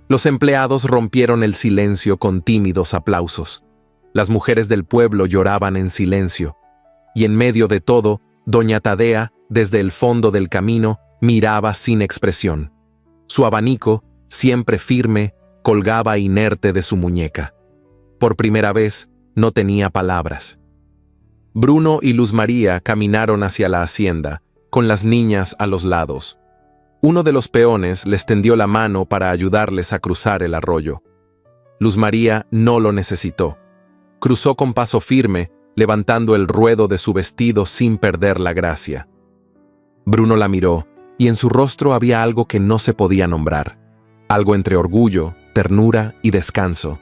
Los empleados rompieron el silencio con tímidos aplausos. Las mujeres del pueblo lloraban en silencio, y en medio de todo, doña Tadea, desde el fondo del camino, miraba sin expresión. Su abanico, siempre firme, colgaba inerte de su muñeca. Por primera vez, no tenía palabras. Bruno y Luz María caminaron hacia la hacienda, con las niñas a los lados. Uno de los peones les tendió la mano para ayudarles a cruzar el arroyo. Luz María no lo necesitó. Cruzó con paso firme, levantando el ruedo de su vestido sin perder la gracia. Bruno la miró, y en su rostro había algo que no se podía nombrar, algo entre orgullo, ternura y descanso.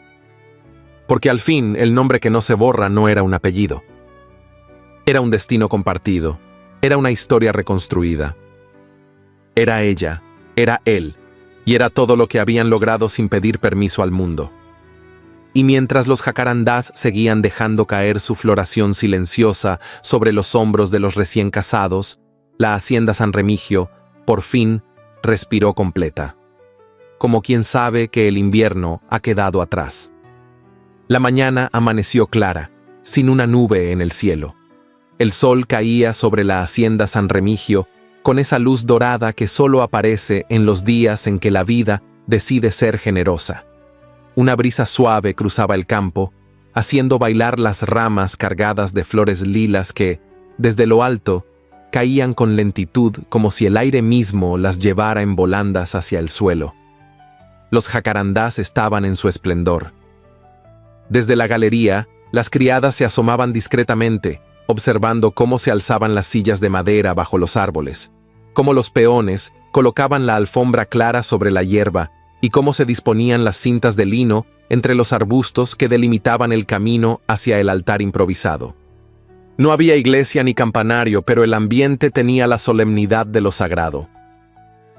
Porque al fin el nombre que no se borra no era un apellido. Era un destino compartido, era una historia reconstruida. Era ella, era él, y era todo lo que habían logrado sin pedir permiso al mundo. Y mientras los jacarandás seguían dejando caer su floración silenciosa sobre los hombros de los recién casados, la hacienda San Remigio, por fin, respiró completa, como quien sabe que el invierno ha quedado atrás. La mañana amaneció clara, sin una nube en el cielo. El sol caía sobre la hacienda San Remigio con esa luz dorada que solo aparece en los días en que la vida decide ser generosa. Una brisa suave cruzaba el campo, haciendo bailar las ramas cargadas de flores lilas que, desde lo alto, caían con lentitud como si el aire mismo las llevara en volandas hacia el suelo. Los jacarandás estaban en su esplendor. Desde la galería, las criadas se asomaban discretamente, observando cómo se alzaban las sillas de madera bajo los árboles, cómo los peones colocaban la alfombra clara sobre la hierba y cómo se disponían las cintas de lino entre los arbustos que delimitaban el camino hacia el altar improvisado. No había iglesia ni campanario, pero el ambiente tenía la solemnidad de lo sagrado.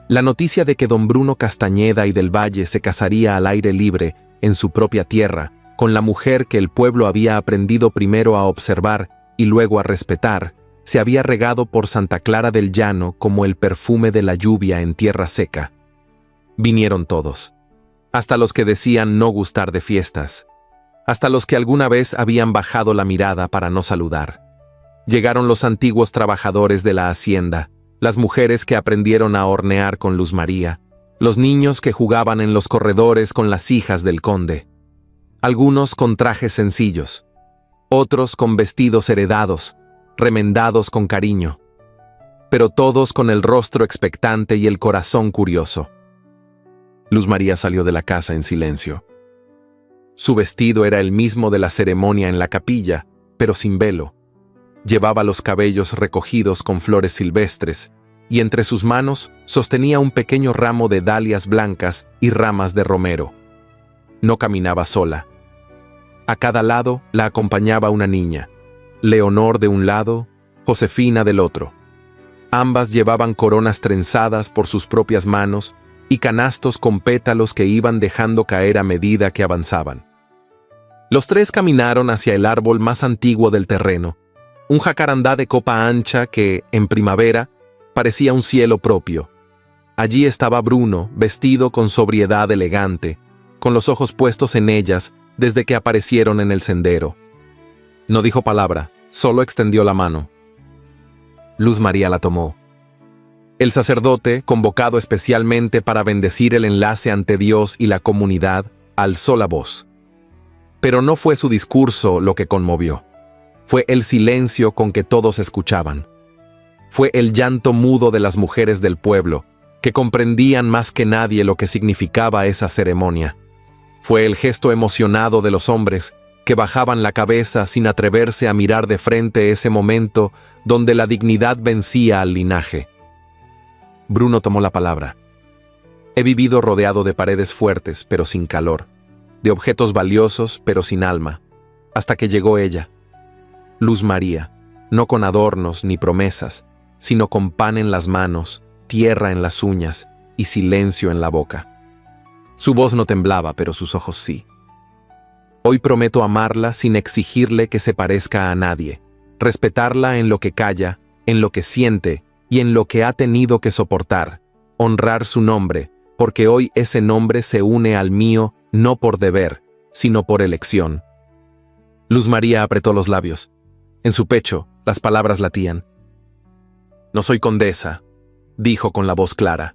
La noticia de que don Bruno Castañeda y del Valle se casaría al aire libre, en su propia tierra, con la mujer que el pueblo había aprendido primero a observar y luego a respetar, se había regado por Santa Clara del Llano como el perfume de la lluvia en tierra seca. Vinieron todos, hasta los que decían no gustar de fiestas, hasta los que alguna vez habían bajado la mirada para no saludar. Llegaron los antiguos trabajadores de la hacienda, las mujeres que aprendieron a hornear con Luz María, los niños que jugaban en los corredores con las hijas del conde. Algunos con trajes sencillos, otros con vestidos heredados, remendados con cariño, pero todos con el rostro expectante y el corazón curioso. Luz María salió de la casa en silencio. Su vestido era el mismo de la ceremonia en la capilla, pero sin velo. Llevaba los cabellos recogidos con flores silvestres, y entre sus manos sostenía un pequeño ramo de dalias blancas y ramas de romero. No caminaba sola. A cada lado la acompañaba una niña, Leonor de un lado, Josefina del otro. Ambas llevaban coronas trenzadas por sus propias manos y canastos con pétalos que iban dejando caer a medida que avanzaban. Los tres caminaron hacia el árbol más antiguo del terreno, un jacarandá de copa ancha que, en primavera, parecía un cielo propio. Allí estaba Bruno, vestido con sobriedad elegante, con los ojos puestos en ellas desde que aparecieron en el sendero. No dijo palabra, solo extendió la mano. Luz María la tomó. El sacerdote, convocado especialmente para bendecir el enlace ante Dios y la comunidad, alzó la voz. Pero no fue su discurso lo que conmovió. Fue el silencio con que todos escuchaban. Fue el llanto mudo de las mujeres del pueblo, que comprendían más que nadie lo que significaba esa ceremonia. Fue el gesto emocionado de los hombres, que bajaban la cabeza sin atreverse a mirar de frente ese momento donde la dignidad vencía al linaje. Bruno tomó la palabra. He vivido rodeado de paredes fuertes, pero sin calor, de objetos valiosos, pero sin alma, hasta que llegó ella. Luz María, no con adornos ni promesas, sino con pan en las manos, tierra en las uñas y silencio en la boca. Su voz no temblaba, pero sus ojos sí. Hoy prometo amarla sin exigirle que se parezca a nadie, respetarla en lo que calla, en lo que siente y en lo que ha tenido que soportar, honrar su nombre, porque hoy ese nombre se une al mío no por deber, sino por elección. Luz María apretó los labios. En su pecho, las palabras latían. No soy condesa, dijo con la voz clara.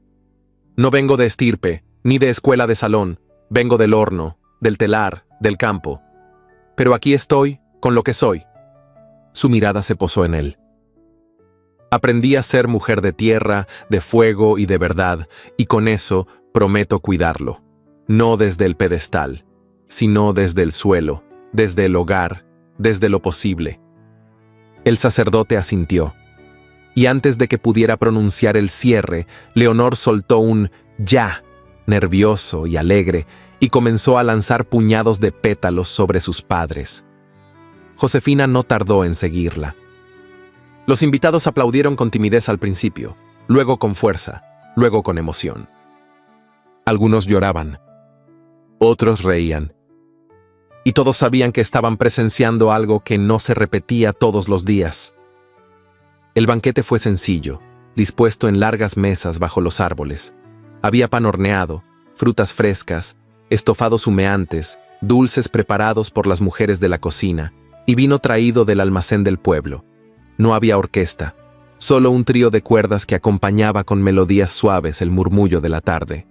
No vengo de estirpe, ni de escuela de salón, vengo del horno, del telar, del campo. Pero aquí estoy, con lo que soy. Su mirada se posó en él. Aprendí a ser mujer de tierra, de fuego y de verdad, y con eso prometo cuidarlo. No desde el pedestal, sino desde el suelo, desde el hogar, desde lo posible. El sacerdote asintió. Y antes de que pudiera pronunciar el cierre, Leonor soltó un «ya», nervioso y alegre, y comenzó a lanzar puñados de pétalos sobre sus padres. Josefina no tardó en seguirla. Los invitados aplaudieron con timidez al principio, luego con fuerza, luego con emoción. Algunos lloraban, otros reían, y todos sabían que estaban presenciando algo que no se repetía todos los días. El banquete fue sencillo, dispuesto en largas mesas bajo los árboles. Había pan horneado, frutas frescas, estofados humeantes, dulces preparados por las mujeres de la cocina, y vino traído del almacén del pueblo. No había orquesta, solo un trío de cuerdas que acompañaba con melodías suaves el murmullo de la tarde.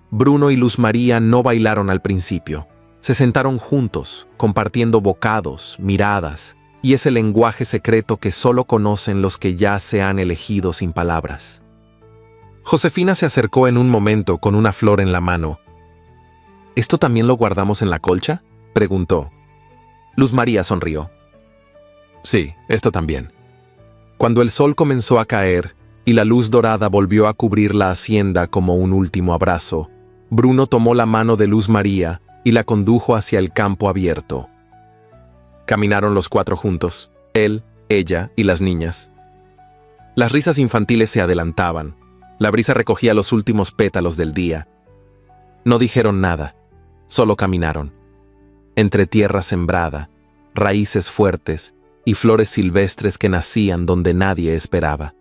Bruno y Luz María no bailaron al principio. Se sentaron juntos, compartiendo bocados, miradas, y ese lenguaje secreto que solo conocen los que ya se han elegido sin palabras. Josefina se acercó en un momento con una flor en la mano. ¿Esto también lo guardamos en la colcha?, preguntó. Luz María sonrió. Sí, esto también. Cuando el sol comenzó a caer y la luz dorada volvió a cubrir la hacienda como un último abrazo, Bruno tomó la mano de Luz María y la condujo hacia el campo abierto. Caminaron los cuatro juntos, Él, ella y las niñas. Las risas infantiles se adelantaban. La brisa recogía los últimos pétalos del día. No dijeron nada, solo caminaron. Entre tierra sembrada, raíces fuertes y flores silvestres que nacían donde nadie esperaba.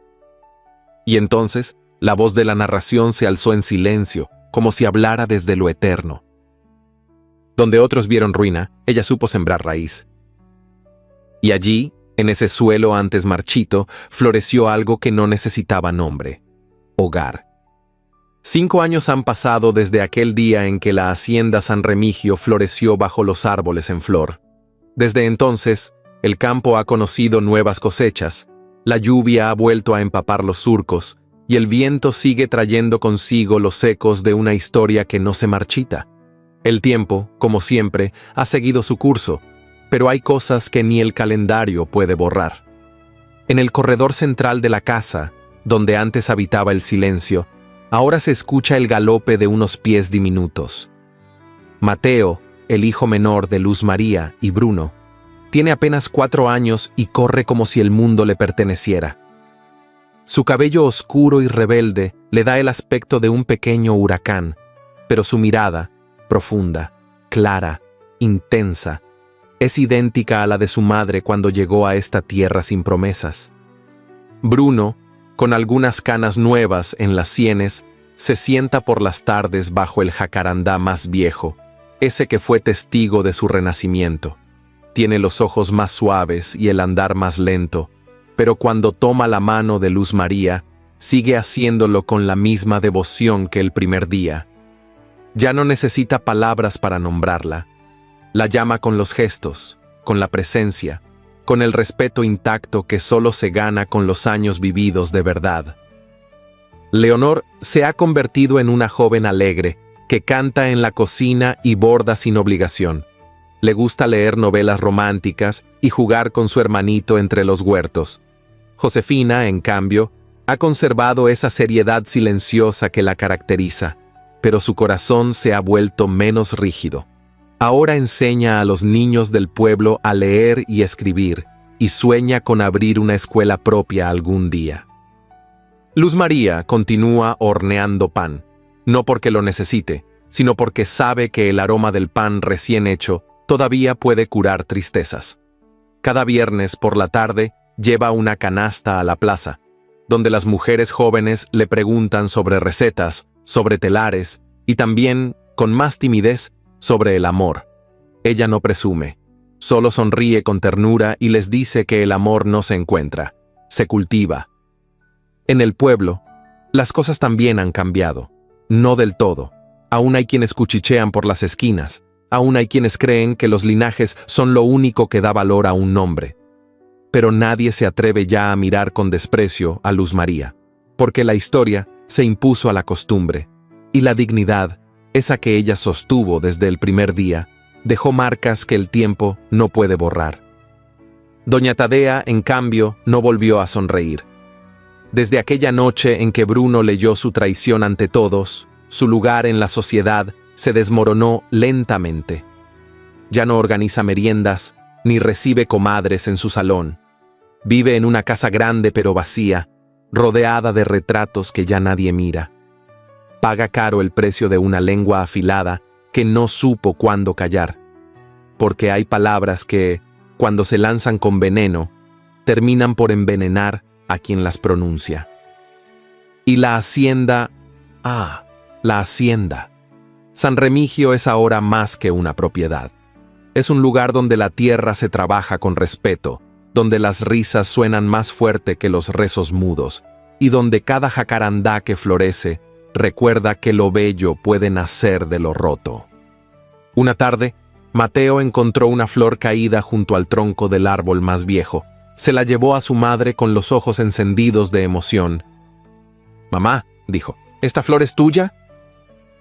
Y entonces, la voz de la narración se alzó en silencio, como si hablara desde lo eterno. Donde otros vieron ruina, ella supo sembrar raíz. Y allí, en ese suelo antes marchito, floreció algo que no necesitaba nombre: hogar. 5 años han pasado desde aquel día en que la hacienda San Remigio floreció bajo los árboles en flor. Desde entonces, el campo ha conocido nuevas cosechas, la lluvia ha vuelto a empapar los surcos, y el viento sigue trayendo consigo los ecos de una historia que no se marchita. El tiempo, como siempre, ha seguido su curso, pero hay cosas que ni el calendario puede borrar. En el corredor central de la casa, donde antes habitaba el silencio, ahora se escucha el galope de unos pies diminutos. Mateo, el hijo menor de Luz María y Bruno, tiene apenas 4 años y corre como si el mundo le perteneciera. Su cabello oscuro y rebelde le da el aspecto de un pequeño huracán, pero su mirada, profunda, clara, intensa, es idéntica a la de su madre cuando llegó a esta tierra sin promesas. Bruno, con algunas canas nuevas en las sienes, se sienta por las tardes bajo el jacarandá más viejo, ese que fue testigo de su renacimiento. Tiene los ojos más suaves y el andar más lento, pero cuando toma la mano de Luz María, sigue haciéndolo con la misma devoción que el primer día. Ya no necesita palabras para nombrarla. La llama con los gestos, con la presencia, con el respeto intacto que solo se gana con los años vividos de verdad. Leonor se ha convertido en una joven alegre, que canta en la cocina y borda sin obligación. Le gusta leer novelas románticas y jugar con su hermanito entre los huertos. Josefina, en cambio, ha conservado esa seriedad silenciosa que la caracteriza, pero su corazón se ha vuelto menos rígido. Ahora enseña a los niños del pueblo a leer y escribir, y sueña con abrir una escuela propia algún día. Luz María continúa horneando pan, no porque lo necesite, sino porque sabe que el aroma del pan recién hecho todavía puede curar tristezas. Cada viernes por la tarde lleva una canasta a la plaza, donde las mujeres jóvenes le preguntan sobre recetas, sobre telares y también, con más timidez, sobre el amor. Ella no presume, solo sonríe con ternura y les dice que el amor no se encuentra, se cultiva. En el pueblo, las cosas también han cambiado, no del todo. Aún hay quienes cuchichean por las esquinas, aún hay quienes creen que los linajes son lo único que da valor a un nombre. Pero nadie se atreve ya a mirar con desprecio a Luz María, porque la historia se impuso a la costumbre, y la dignidad, esa que ella sostuvo desde el primer día, dejó marcas que el tiempo no puede borrar. Doña Tadea, en cambio, no volvió a sonreír. Desde aquella noche en que Bruno leyó su traición ante todos, su lugar en la sociedad se desmoronó lentamente. Ya no organiza meriendas, ni recibe comadres en su salón. Vive en una casa grande pero vacía, rodeada de retratos que ya nadie mira. Paga caro el precio de una lengua afilada que no supo cuándo callar, porque hay palabras que, cuando se lanzan con veneno, terminan por envenenar a quien las pronuncia. Y la hacienda, la hacienda. San Remigio es ahora más que una propiedad. Es un lugar donde la tierra se trabaja con respeto, donde las risas suenan más fuerte que los rezos mudos, y donde cada jacarandá que florece recuerda que lo bello puede nacer de lo roto. Una tarde, Mateo encontró una flor caída junto al tronco del árbol más viejo. Se la llevó a su madre con los ojos encendidos de emoción. «Mamá», dijo, «¿esta flor es tuya?»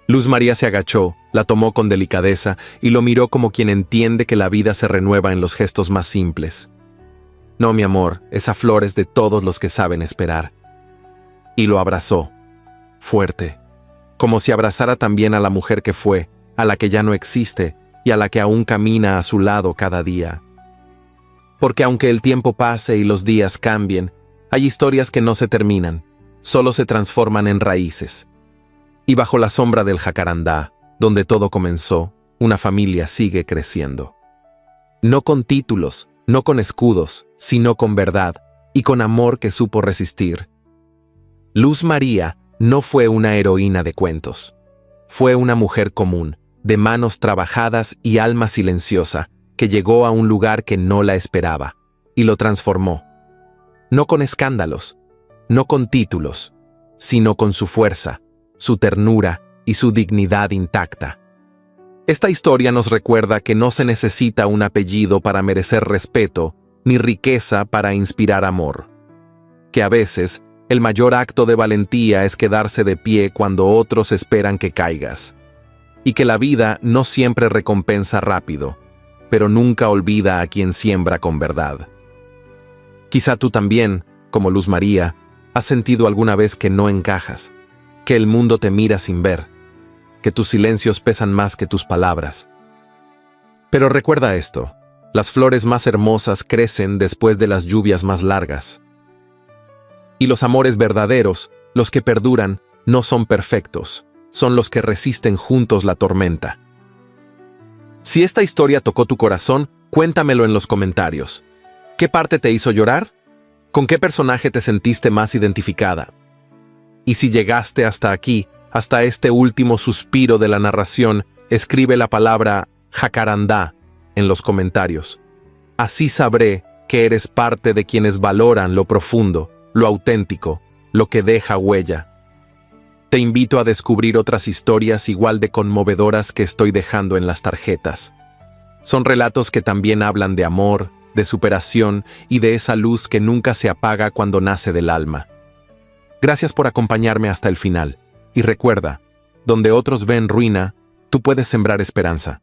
Luz María se agachó, la tomó con delicadeza y lo miró como quien entiende que la vida se renueva en los gestos más simples. «No, mi amor, esa flor es de todos los que saben esperar». Y lo abrazó, fuerte, como si abrazara también a la mujer que fue, a la que ya no existe y a la que aún camina a su lado cada día. Porque aunque el tiempo pase y los días cambien, hay historias que no se terminan, solo se transforman en raíces. Y bajo la sombra del jacarandá, donde todo comenzó, una familia sigue creciendo. No con títulos, no con escudos, sino con verdad y con amor que supo resistir. Luz María no fue una heroína de cuentos. Fue una mujer común, de manos trabajadas y alma silenciosa, que llegó a un lugar que no la esperaba, y lo transformó. No con escándalos, no con títulos, sino con su fuerza, su ternura y su dignidad intacta. Esta historia nos recuerda que no se necesita un apellido para merecer respeto, ni riqueza para inspirar amor. Que a veces, el mayor acto de valentía es quedarse de pie cuando otros esperan que caigas. Y que la vida no siempre recompensa rápido, pero nunca olvida a quien siembra con verdad. Quizá tú también, como Luz María, has sentido alguna vez que no encajas, que el mundo te mira sin ver, que tus silencios pesan más que tus palabras. Pero recuerda esto, las flores más hermosas crecen después de las lluvias más largas. Y los amores verdaderos, los que perduran, no son perfectos, son los que resisten juntos la tormenta. Si esta historia tocó tu corazón, cuéntamelo en los comentarios. ¿Qué parte te hizo llorar? ¿Con qué personaje te sentiste más identificada? Y si llegaste hasta aquí, hasta este último suspiro de la narración, escribe la palabra jacarandá en los comentarios. Así sabré que eres parte de quienes valoran lo profundo, lo auténtico, lo que deja huella. Te invito a descubrir otras historias igual de conmovedoras que estoy dejando en las tarjetas. Son relatos que también hablan de amor, de superación y de esa luz que nunca se apaga cuando nace del alma. Gracias por acompañarme hasta el final. Y recuerda, donde otros ven ruina, tú puedes sembrar esperanza.